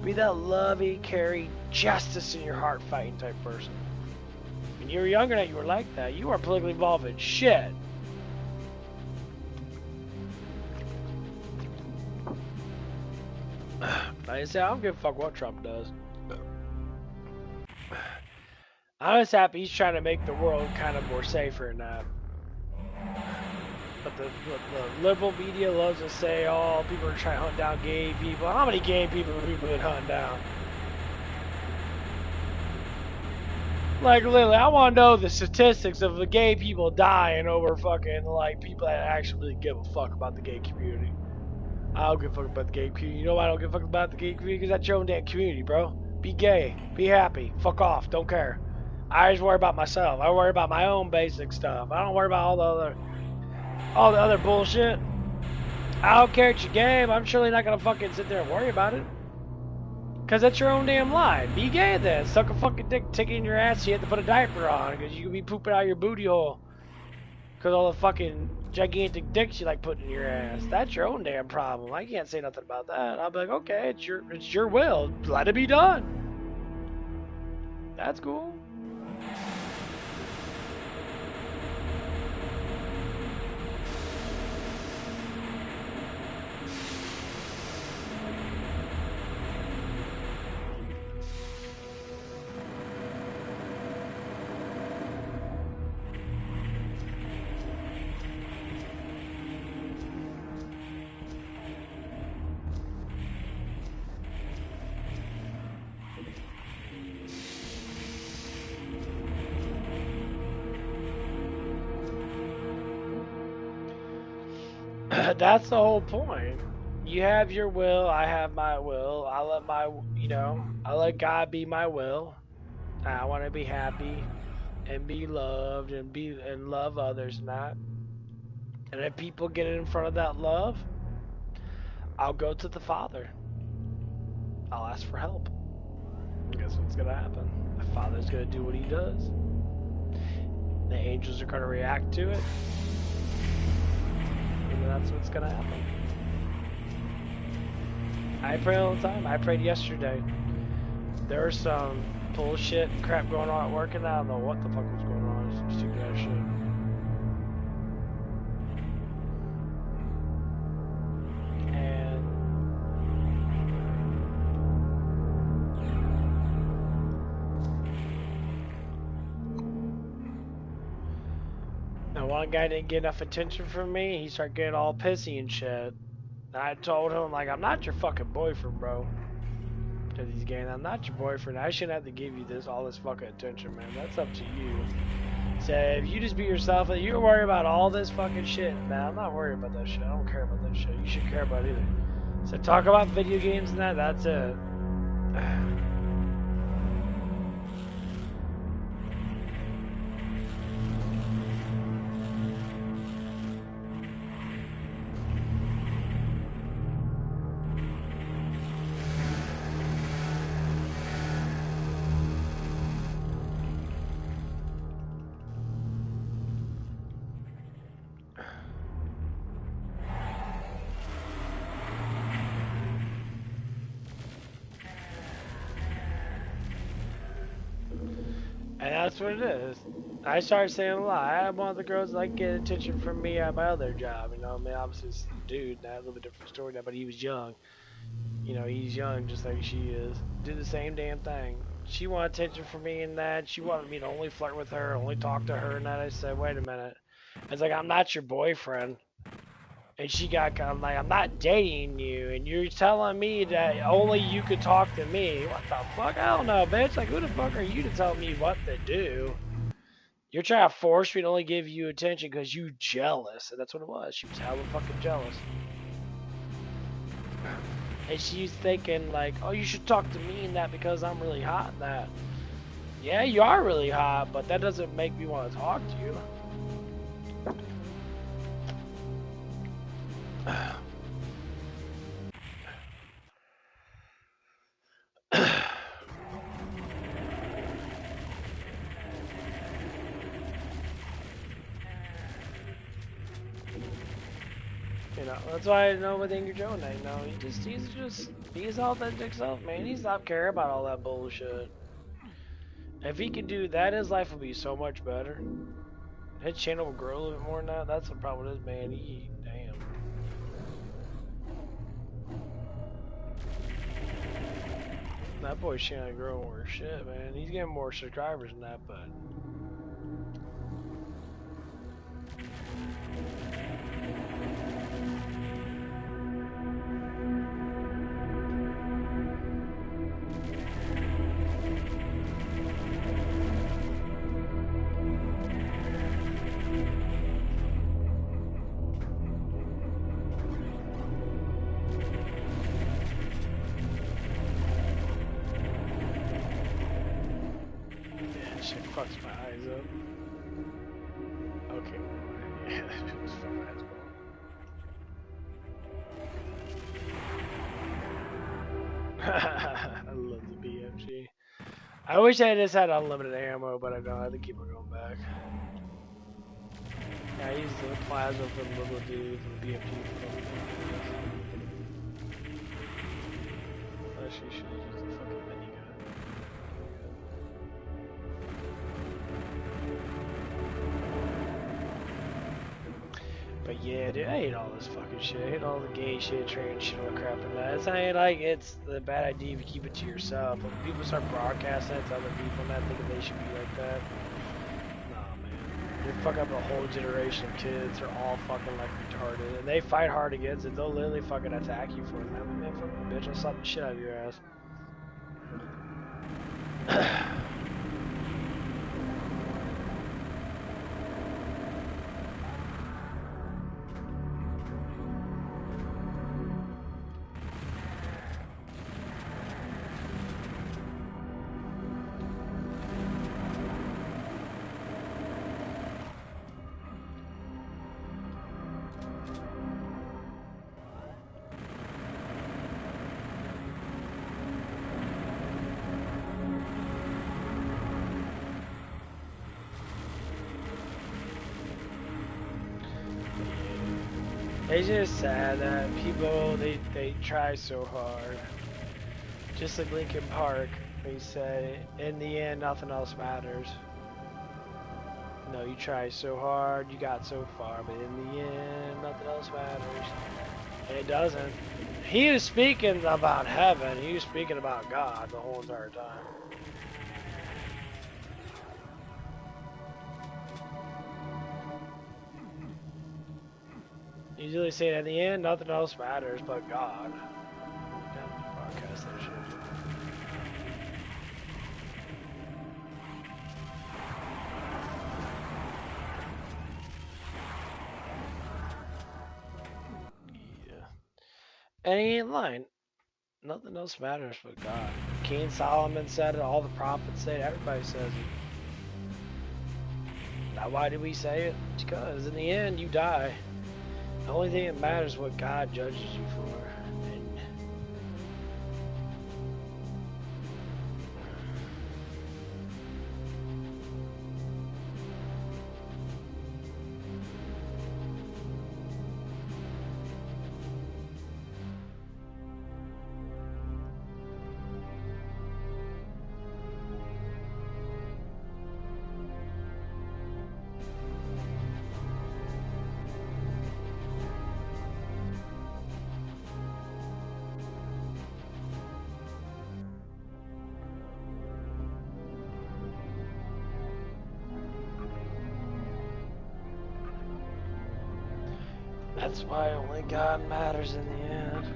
Be that lovey, carry, justice in your heart fighting type person. When you were younger than that, you were like that. You weren't politically involved in shit. I say I don't give a fuck what Trump does. I'm just happy he's trying to make the world kind of more safer than that. But the liberal media loves to say, oh, people are trying to hunt down gay people. How many gay people have people been hunting down? Like, literally, I want to know the statistics of the gay people dying over fucking, like, people that actually give a fuck about the gay community. I don't give a fuck about the gay community. You know why I don't give a fuck about the gay community? Because that's your own damn community, bro. Be gay. Be happy. Fuck off. Don't care. I just worry about myself. I worry about my own basic stuff. I don't worry about all the other bullshit. I don't care if you're gay, but I'm surely not gonna fucking sit there and worry about it. Cause that's your own damn life. Be gay then. Suck a fucking dick, tick in your ass. You have to put a diaper on, cause you could be pooping out your booty hole. Cause all the fucking gigantic dicks you like putting in your ass. That's your own damn problem. I can't say nothing about that. I'll be like, okay, it's your will. Let it be done. That's cool. That's the whole point. You have your will, I have my will. I let God be my will. I want to be happy and be loved and love others and that. And if people get in front of that love, I'll go to the Father. I'll ask for help. Guess what's gonna happen? The Father's gonna do what He does. The angels are gonna react to it. And that's what's gonna happen. I pray all the time. I prayed yesterday. There was some bullshit crap going on at work, and I don't know what the fuck was going on. Some stupid ass shit. And one guy didn't get enough attention from me. He started getting all pissy and shit. And I told him, like, I'm not your fucking boyfriend, bro. Because he's gay. I'm not your boyfriend. I shouldn't have to give you all this fucking attention, man. That's up to you. So if you just be yourself, you don't worry about all this fucking shit. Man, I'm not worried about that shit. I don't care about that shit. You should care about it either. So talk about video games and that's it. And that's what it is. I started saying a lot. I had one of the girls like get attention from me at my other job. You know, I mean, obviously, it's a dude. That a little bit different story now, but he was young. You know, he's young just like she is. Did the same damn thing. She wanted attention from me and that. She wanted me to only flirt with her, only talk to her and that. I said, wait a minute. I was like, I'm not your boyfriend. And she got kind of like, I'm not dating you, and you're telling me that only you could talk to me. What the fuck? I don't know, bitch. Like, who the fuck are you to tell me what to do? You're trying to force me to only give you attention because you jealous. And that's what it was. She was hella fucking jealous. And she's thinking like, oh, you should talk to me and that because I'm really hot and that. Yeah, you are really hot, but that doesn't make me want to talk to you. You know, that's why I know with Angey Joe, I know he's authentic self, man. He stopped caring about all that bullshit. If he could do that, his life would be so much better. His channel will grow a little bit more now. That's the problem with this man. Damn. That boy's channel growing more shit, man. He's getting more subscribers than that, but. Shit fucks my eyes up. Okay, yeah, that was from I love the BMG. I wish I just had unlimited ammo, but I don't. I have to keep on going back. Yeah, I use the plasma for the little dudes and the BMG for the Actually, should use the fucking minigun. But yeah, dude, I hate all this fucking shit. I hate all the gay shit, trans shit, all the crap and that. It's not like it's the bad idea if you keep it to yourself. When people start broadcasting it to other people and not thinking they should be like that. Nah, man. You're fucking up a whole generation of kids. They're all fucking like retarded. And they fight hard against it. They'll literally fucking attack you for it. Man, fucking bitch, I'll slap the shit out of your ass. It's just sad that people, they try so hard. Just like Linkin Park, they say, in the end, nothing else matters. No, you try so hard, you got so far, but in the end, nothing else matters. And it doesn't. He was speaking about heaven, he was speaking about God the whole entire time. He's really saying at the end, nothing else matters but God. Broadcast that shit. Yeah. And he ain't lying. Nothing else matters but God. King Solomon said it, all the prophets say it, everybody says it. Now why do we say it? Because in the end, you die. The only thing that matters is what God judges you for. And that's why only God matters in the end.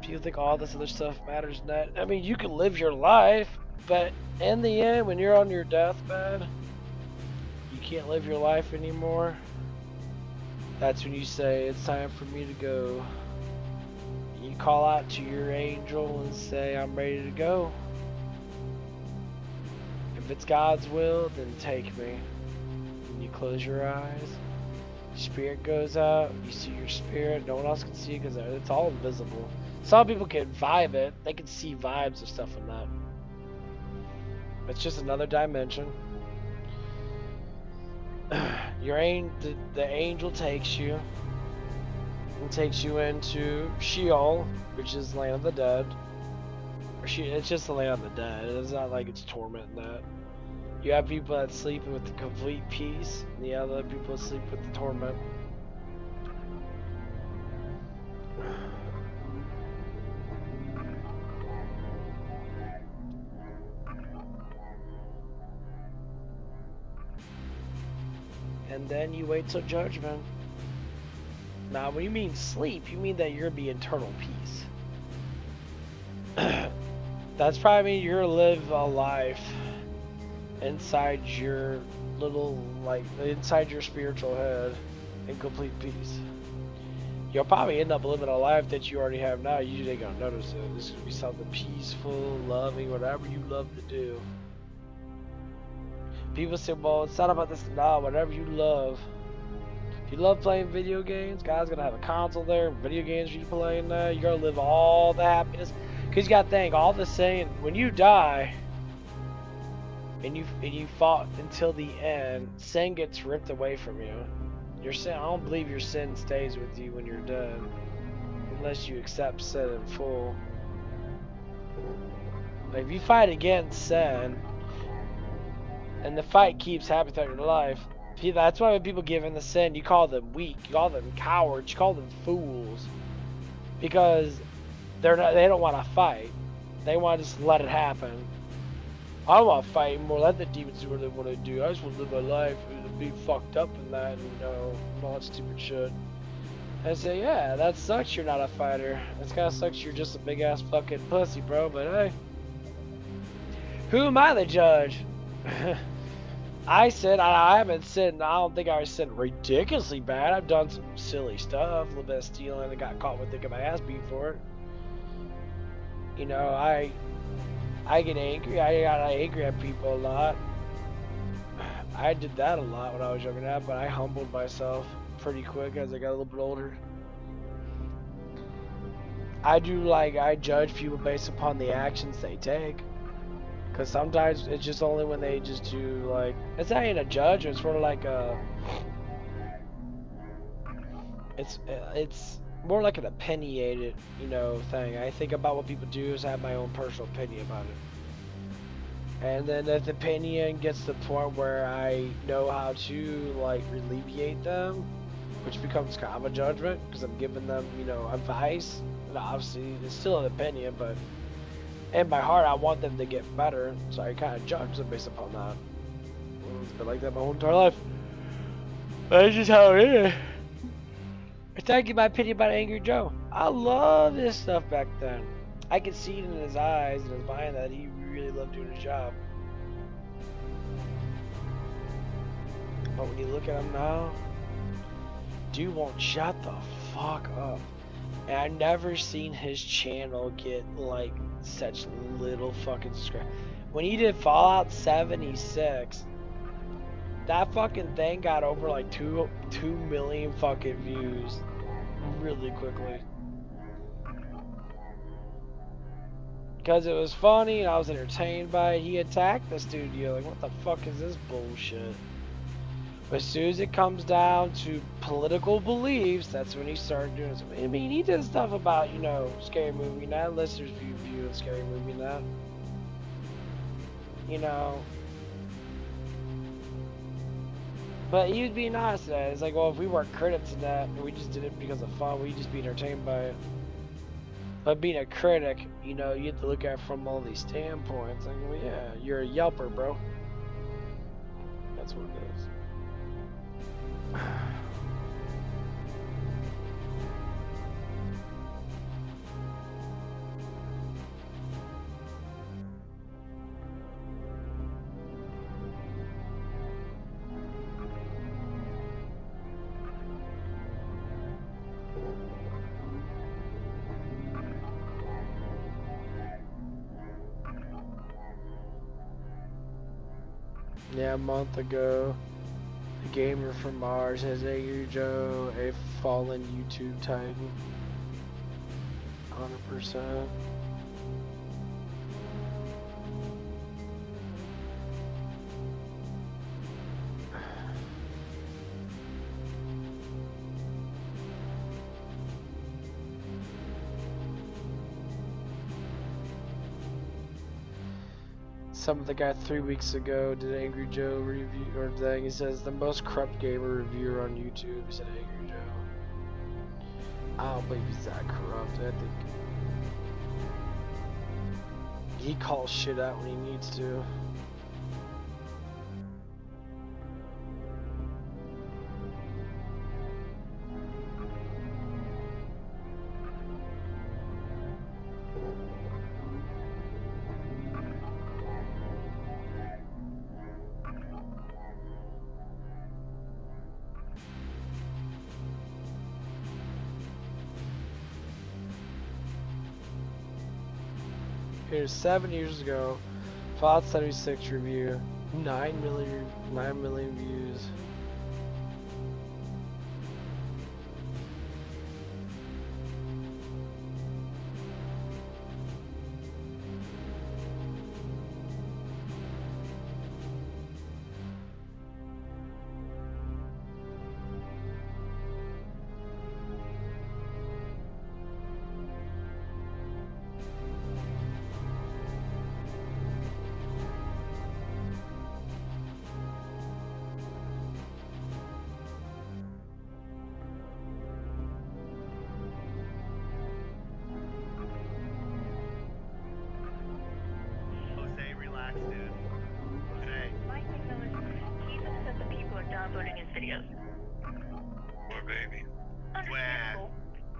People think all this other stuff matters not. I mean, you can live your life, but in the end, when you're on your deathbed, you can't live your life anymore. That's when you say, it's time for me to go. You call out to your angel and say, I'm ready to go. If it's God's will, then take me. And you close your eyes. Spirit goes out, you see your spirit, no one else can see it because it's all invisible. Some people can vibe it, they can see vibes and stuff in that. It's just another dimension. the angel takes you and takes you into Sheol, which is the land of the dead. It's just the land of the dead. It's not like it's torment in that. You have people that sleep with the complete peace, and the other people sleep with the torment. And then you wait till judgment. Now, when you mean sleep, you mean that you're gonna be eternal peace. That's probably mean you're gonna live a life inside your little, like, inside your spiritual head in complete peace. You'll probably end up living a life that you already have now. You just ain't gonna notice it. This is gonna be something peaceful, loving, whatever you love to do. People say, well, it's not about this. Nah, whatever you love. If you love playing video games, God's gonna have a console there, video games you play in there. You're gonna live all the happiness. Cause you gotta think, all the saying, when you die, and you fought until the end, sin gets ripped away from you. Your sin, I don't believe your sin stays with you when you're dead, unless you accept sin in full. But if you fight against sin, and the fight keeps happening throughout your life, that's why when people give in the sin, you call them weak, you call them cowards, you call them fools, because they don't want to fight. They want to just let it happen. I don't want to fight anymore. Let the demons do what they want to do. I just want to live my life and be fucked up in that, and all that stupid shit. And I say, yeah, that sucks. You're not a fighter. That kind of sucks. You're just a big ass fucking pussy, bro. But hey, who am I to judge? I haven't sinned. I don't think I sinned ridiculously bad. I've done some silly stuff, a little bit of stealing, and got caught with thinking my ass beat for it. I get angry. I got angry at people a lot. I did that a lot when I was younger now, but I humbled myself pretty quick as I got a little bit older. I judge people based upon the actions they take. Because sometimes it's just only when they just do, like, it's not even a judge, it's sort of like a, it's more like an opinionated, thing. I think about what people do is I have my own personal opinion about it. And then if the opinion gets to the point where I know how to, like, alleviate them, which becomes kind of a judgment, because I'm giving them, advice, and obviously it's still an opinion, but in my heart, I want them to get better, so I kind of judge them based upon that. It's been like that my whole entire life. That's just how it is. Thank you, my opinion about Angey Joe. I love this stuff back then. I could see it in his eyes and his mind that he really loved doing his job. But when you look at him now, dude won't shut the fuck up. And I've never seen his channel get, like, such little fucking subscribe. When he did Fallout 76, that fucking thing got over like 2 million fucking views really quickly. Because it was funny and I was entertained by it. He attacked the studio, like, what the fuck is this bullshit? But as soon as it comes down to political beliefs, that's when he started doing something. I mean, he did stuff about, Scary Movie Night, listeners view of Scary Movie Night. But he was being honest in that. It's like, well, if we weren't critics in that, and we just did it because of fun, we'd just be entertained by it. But being a critic, you have to look at it from all these standpoints. Like, well, yeah, you're a Yelper, bro. That's what it is. Yeah, a month ago, a gamer from Mars has Angey Joe, a fallen YouTube titan. 100%. some of the guy 3 weeks ago did an Angry Joe review or thing. He says the most corrupt gamer reviewer on YouTube. He said Angry Joe. I don't believe he's that corrupt. I think he calls shit out when he needs to. Here's 7 years ago, Fallout 76 review, 9 million views.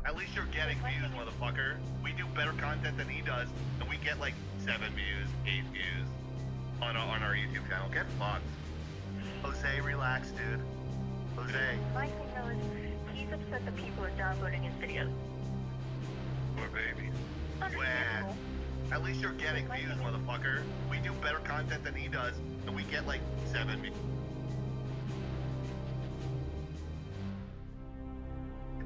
At least you're getting views, motherfucker. We do better content than he does, and we get like 7 views, 8 views on our YouTube channel. Get fucked. Jose, relax, dude. Jose. My thing though is, he's upset that people are downloading his videos. Poor baby. Understandable. At least you're getting views, motherfucker. We do better content than he does, and we get like 7 views.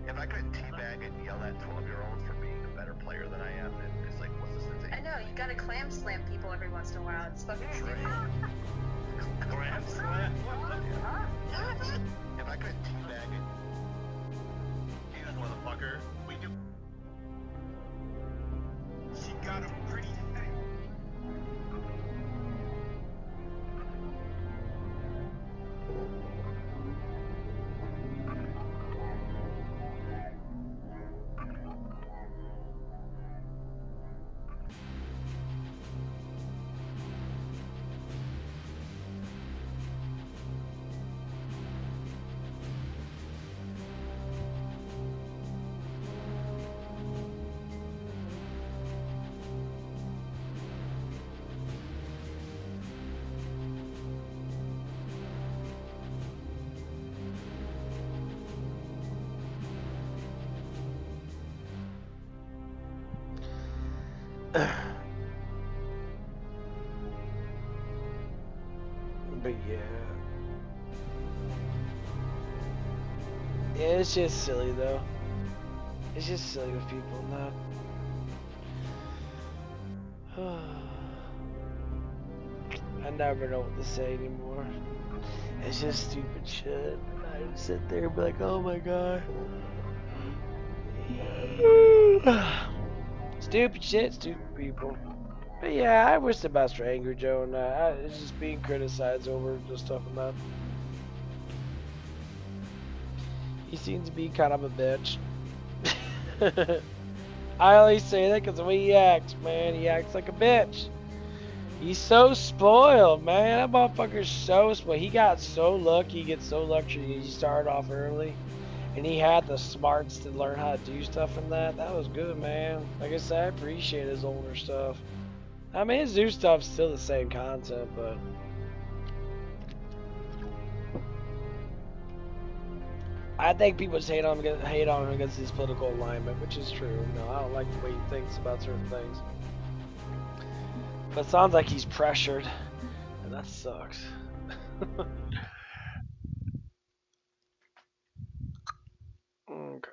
If I could teabag and yell at 12-year-olds for being a better player than I am, then it's like, what's the sense? I know, you gotta clam slam people every once in a while. It's fucking great. Clam slam? If I could teabag and use motherfucker, we do. She got him pretty thick. But yeah, it's just silly though. It's just silly with people not. I never know what to say anymore. It's just stupid shit. I just sit there and be like, oh my god. Stupid shit, stupid people. But yeah, I wish the best for Angry Joe, and it's just being criticized over just stuff and that. He seems to be kind of a bitch. I only say that because the way he acts, man. He acts like a bitch. He's so spoiled, man. That motherfucker's so spoiled. He got so lucky. He gets so lucky. He started off early. And he had the smarts to learn how to do stuff and that. That was good, man. Like I said, I appreciate his older stuff. I mean, his new stuff's still the same content, but I think people just hate on him against his political alignment, which is true. You know, I don't like the way he thinks about certain things. But it sounds like he's pressured, and that sucks. Okay.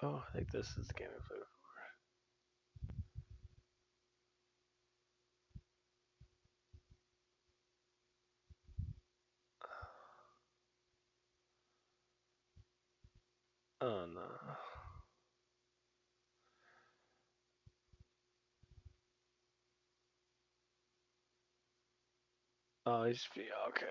Oh, I think this is the game I played before. Oh no. Oh, he's okay.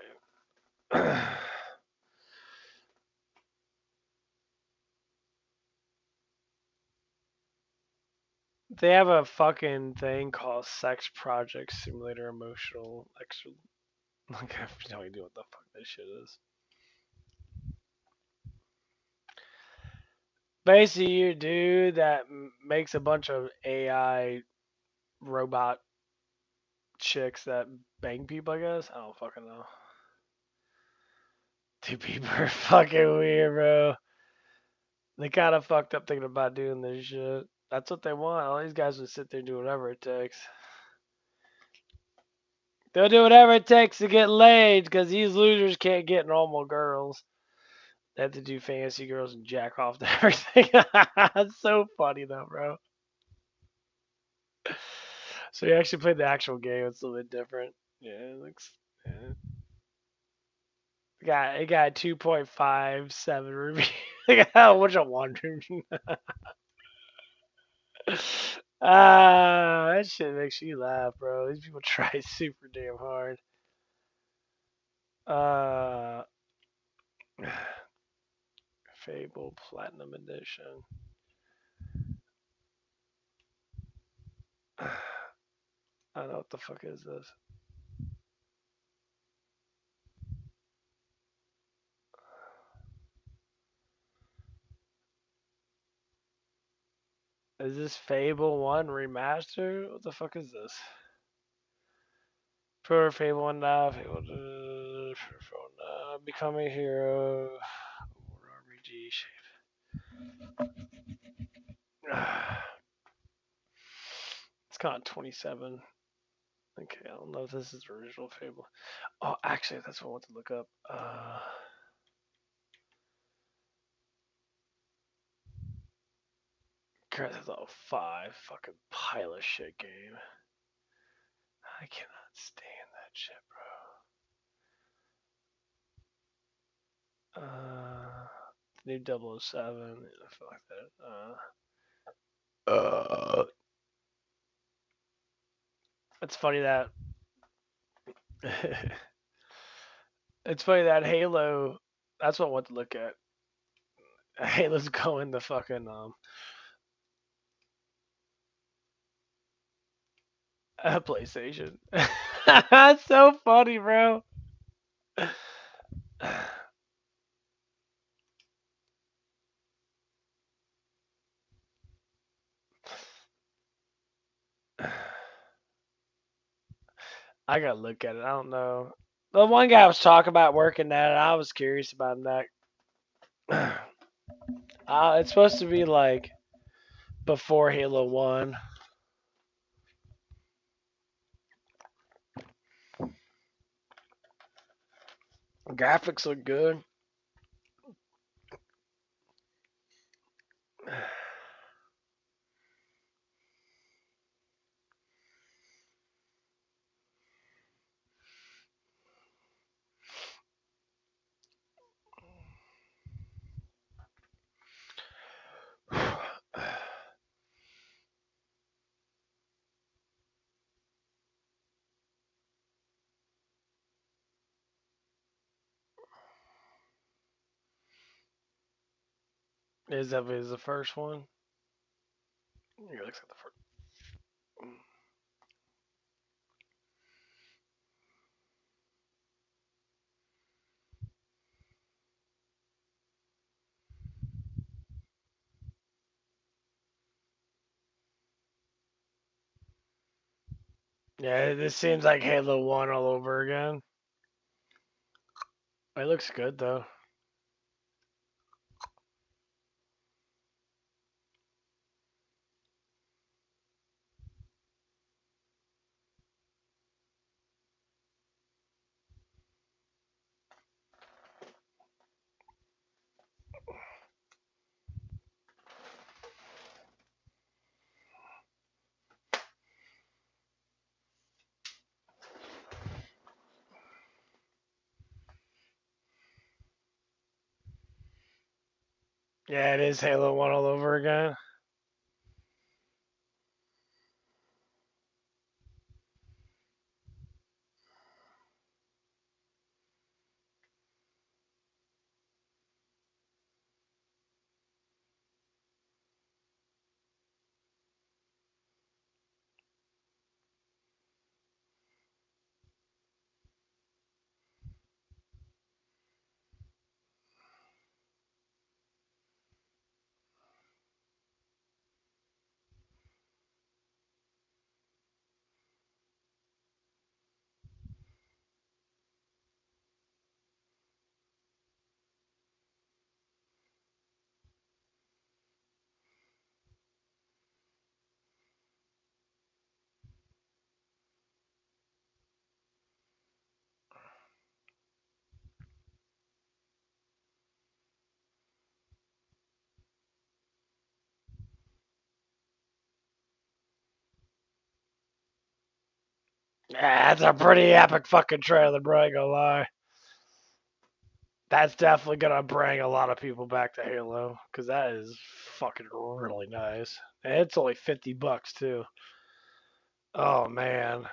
They have a fucking thing called Sex Project Simulator Emotional Extra. Like, I have no idea what the fuck this shit is. Basically, you dude that makes a bunch of AI robot chicks that bang people, I guess. I don't fucking know. Dude, people are fucking weird, bro. They kind of fucked up thinking about doing this shit. That's what they want. All these guys would sit there and do whatever it takes. They'll do whatever it takes to get laid because these losers can't get normal girls. They have to do fancy girls and jack off to everything. It's so funny though, bro. So you actually played the actual game. It's a little bit different. Yeah, it looks. Yeah. It got 2.57 review. Which I wondered. That shit makes you laugh, bro. These people try super damn hard. Uh, Fable Platinum Edition. I don't know what the fuck is this. Is this Fable 1 remaster? What the fuck is this? For Fable 1 Fable 2, Become a Hero, RPG shape. It's got 27. Okay, I don't know if this is the original Fable. Oh, actually, that's what I want to look up. Grand Theft Auto 5, fucking pile of shit game. I cannot stand that shit, bro. New 007, I feel like that. It's funny that it's funny that Halo. That's what I want to look at. Halo's going the fucking PlayStation. That's so funny, bro. I gotta look at it. I don't know. The one guy was talking about working that, and I was curious about that. It's supposed to be like before Halo 1. Graphics look good. Is that is the first one? Yeah, looks like the first. Yeah, this seems like Halo 1 all over again. It looks good though. Yeah, it is Halo 1 all over again. Yeah, that's a pretty epic fucking trailer, bro. I ain't gonna lie. That's definitely gonna bring a lot of people back to Halo because that is fucking really nice. And it's only $50 too. Oh man,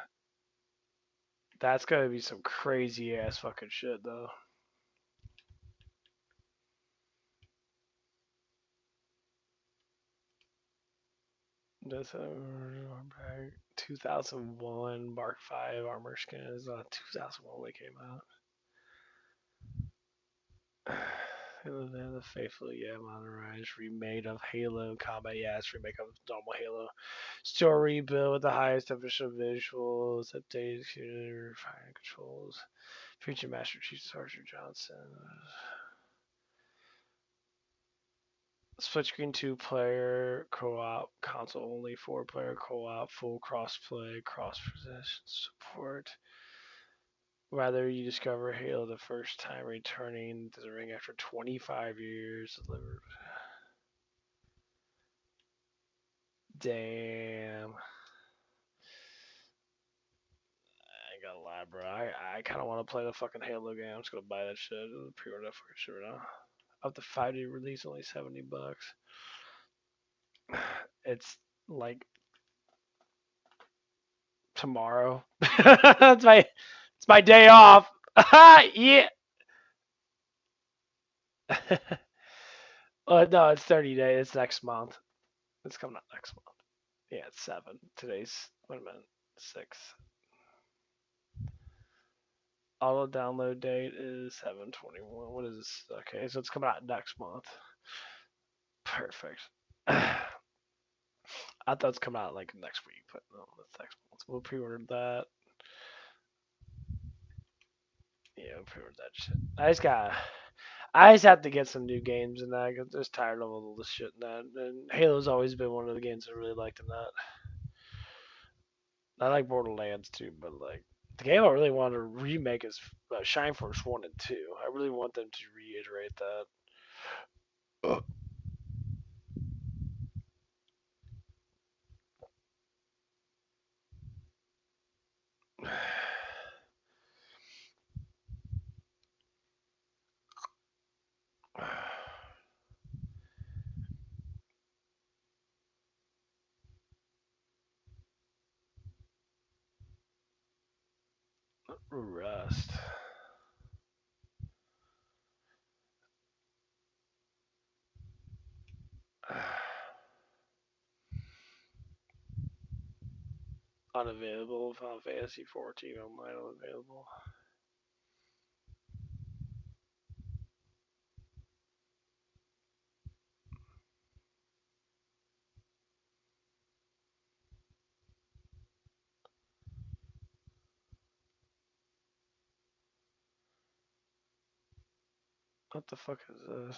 that's gonna be some crazy ass fucking shit though. That's 2001 Mark V armor skin is 2001 when it came out. Halo then the Faithful, yeah, modernized remade of Halo Combat, yeah, it's remake of normal Halo. Story built with the highest official visuals, updated shooter, refined controls, feature Master Chief Sergeant Johnson. Split screen 2-player co-op, console only 4-player co-op, full cross-play, cross-possession support. Rather, you discover Halo the first time returning to the ring after 25 years. Delivered. Damn. I ain't gonna lie, bro. I kind of want to play the fucking Halo game. I'm just gonna buy that shit. Pre-order that fucking shit right now. Up to 5-day release, only $70. It's like tomorrow. It's my day off. Yeah. No, it's 30 days. It's next month. It's coming out next month. Yeah, it's 7. Today's, wait a minute, 6. Auto download date is 7/21. What is this? Okay, so it's coming out next month. Perfect. I thought it's coming out like next week, but no, that's next month. We'll pre-order that. Yeah, we'll pre-order that shit. I just have to get some new games in that. I'm just tired of all this shit in that. And Halo's always been one of the games I really liked in that. I like Borderlands too, but like the game I really want to remake is Shine Force 1 and 2. I really want them to reiterate that. Rust. Unavailable. Final Fantasy 14 online unavailable. What the fuck is this?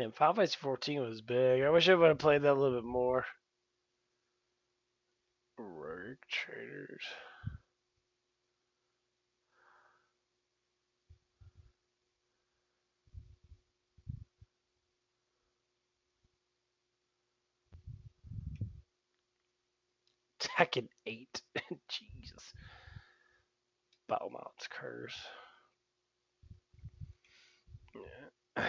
And Final Fantasy 14 was big. I wish I would have played that a little bit more. Rogue Traders. Tekken 8. Jesus. Battlemounts Curse. Yeah.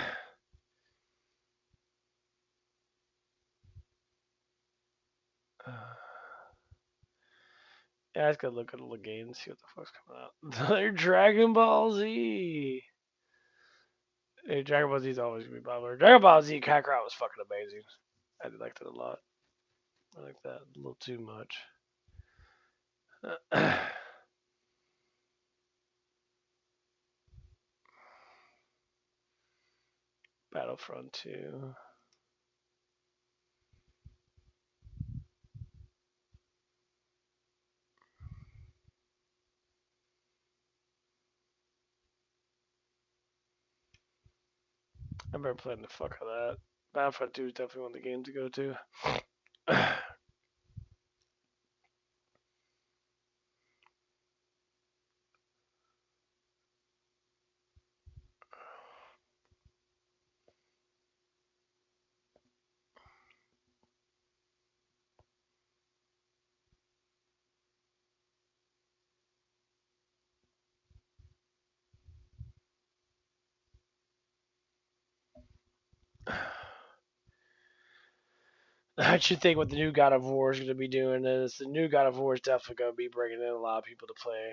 Yeah, I just gotta look at all the games, see what the fuck's coming out. They're Dragon Ball Z. Hey, Dragon Ball Z is always gonna be popular. Dragon Ball Z Kakarot was fucking amazing. I liked it a lot. I like that a little too much. Battlefront 2. I remember playing the fuck out of that. Battlefront 2 is definitely one of the games to go to. I should think what the new God of War is going to be doing is the new God of War is definitely going to be bringing in a lot of people to play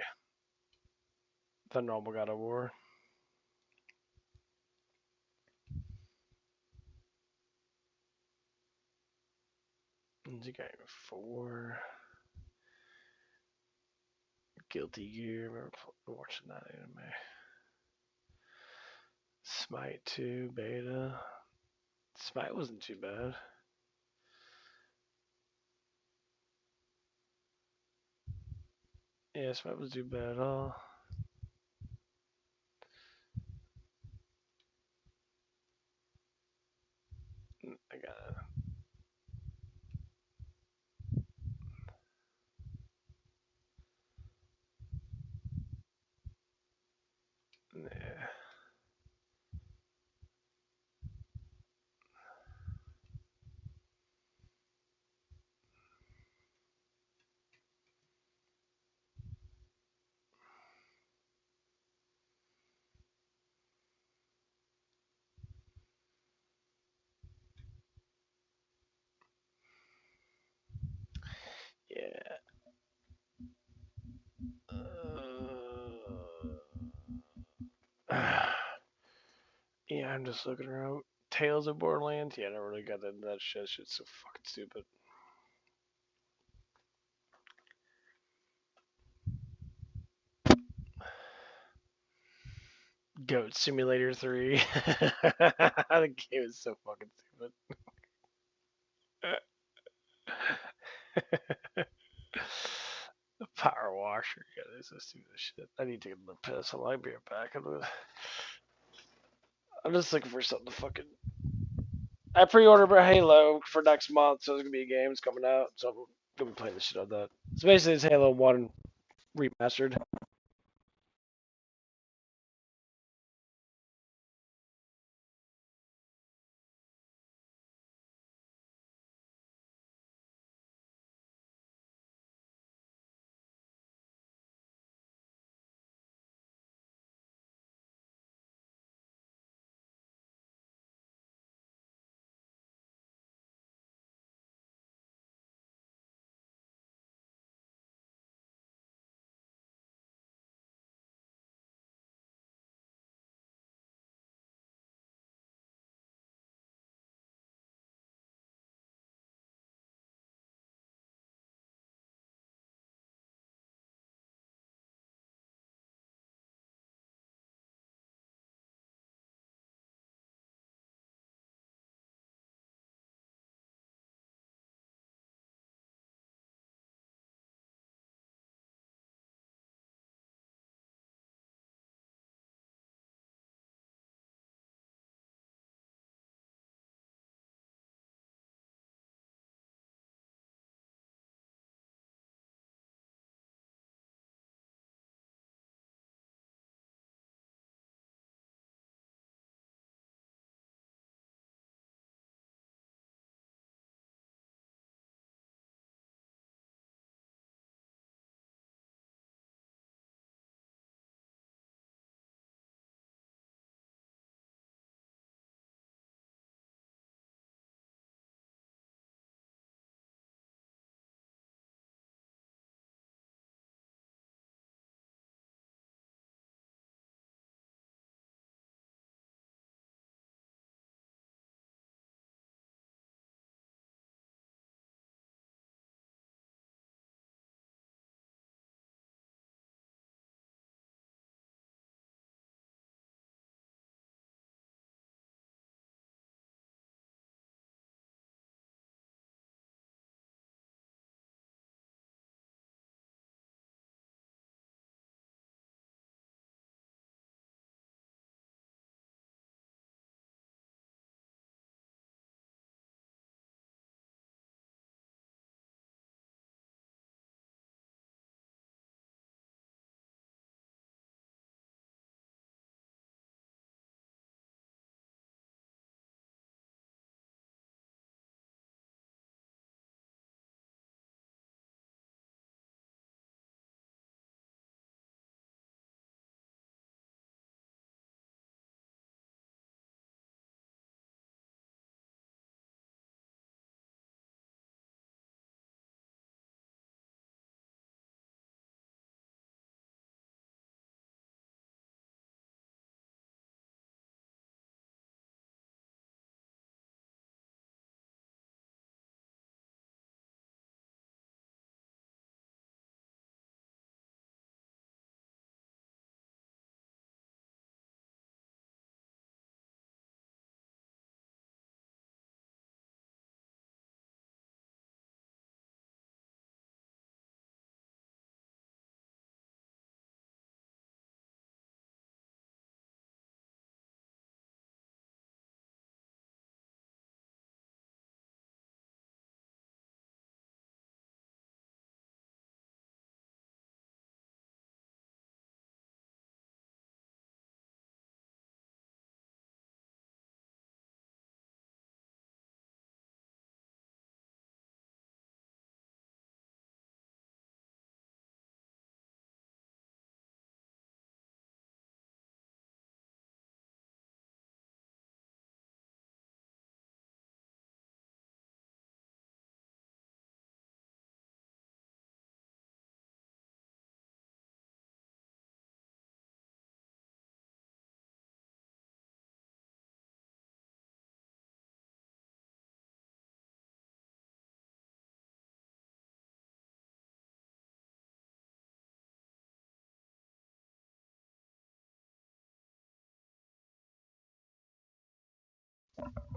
the normal God of War. You got 4. Guilty Gear. I remember watching that anime. Smite 2 beta. Smite wasn't too bad. Yeah, Smite wasn't too bad at all. I got it. Yeah. Yeah. Yeah, I'm just looking around. Tales of Borderlands. Yeah, I never really got that shit. Shit's so fucking stupid. Goat Simulator 3. The game is so fucking stupid. The Power Washer. Yeah, this is stupid shit. I need to get a piss. I might be right back. I'm just looking for something to fucking. I pre-ordered Halo for next month, so there's gonna be games coming out. So I'm gonna be playing the shit on that. So basically, it's Halo 1 remastered.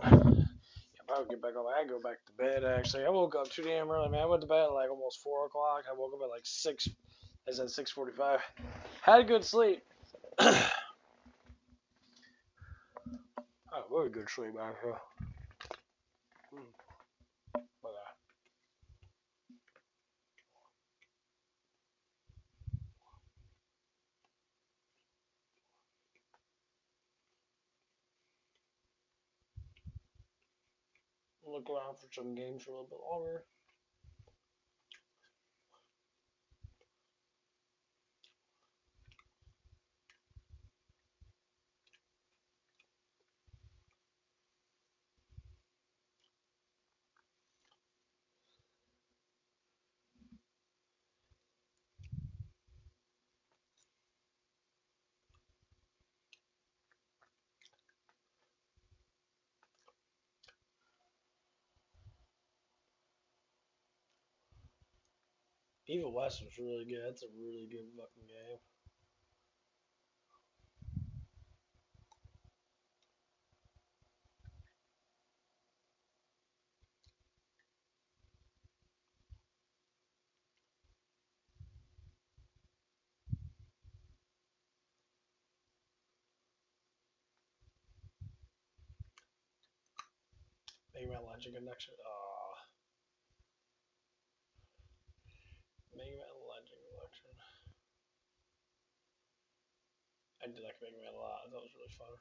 If I would get back up, I'd go back to bed. Actually, I woke up too damn early, man. I went to bed at like almost 4 o'clock. I woke up at like 6. I said 6:45. Had a good sleep. Oh, very good sleep actually. But, look around for some games for a little bit longer. Evil West was really good. That's a really good fucking game. Mega Man Legend Connection. Mega Man Legend Collection. I did like Mega Man a lot. That was really fun.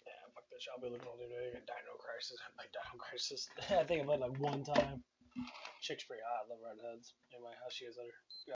Yeah, fuck that shit. I'll be looking all day. Dino Crisis. I like Dino Crisis. I think I played like one time. Chick's pretty hot. I love redheads. Anyway, how she is at her.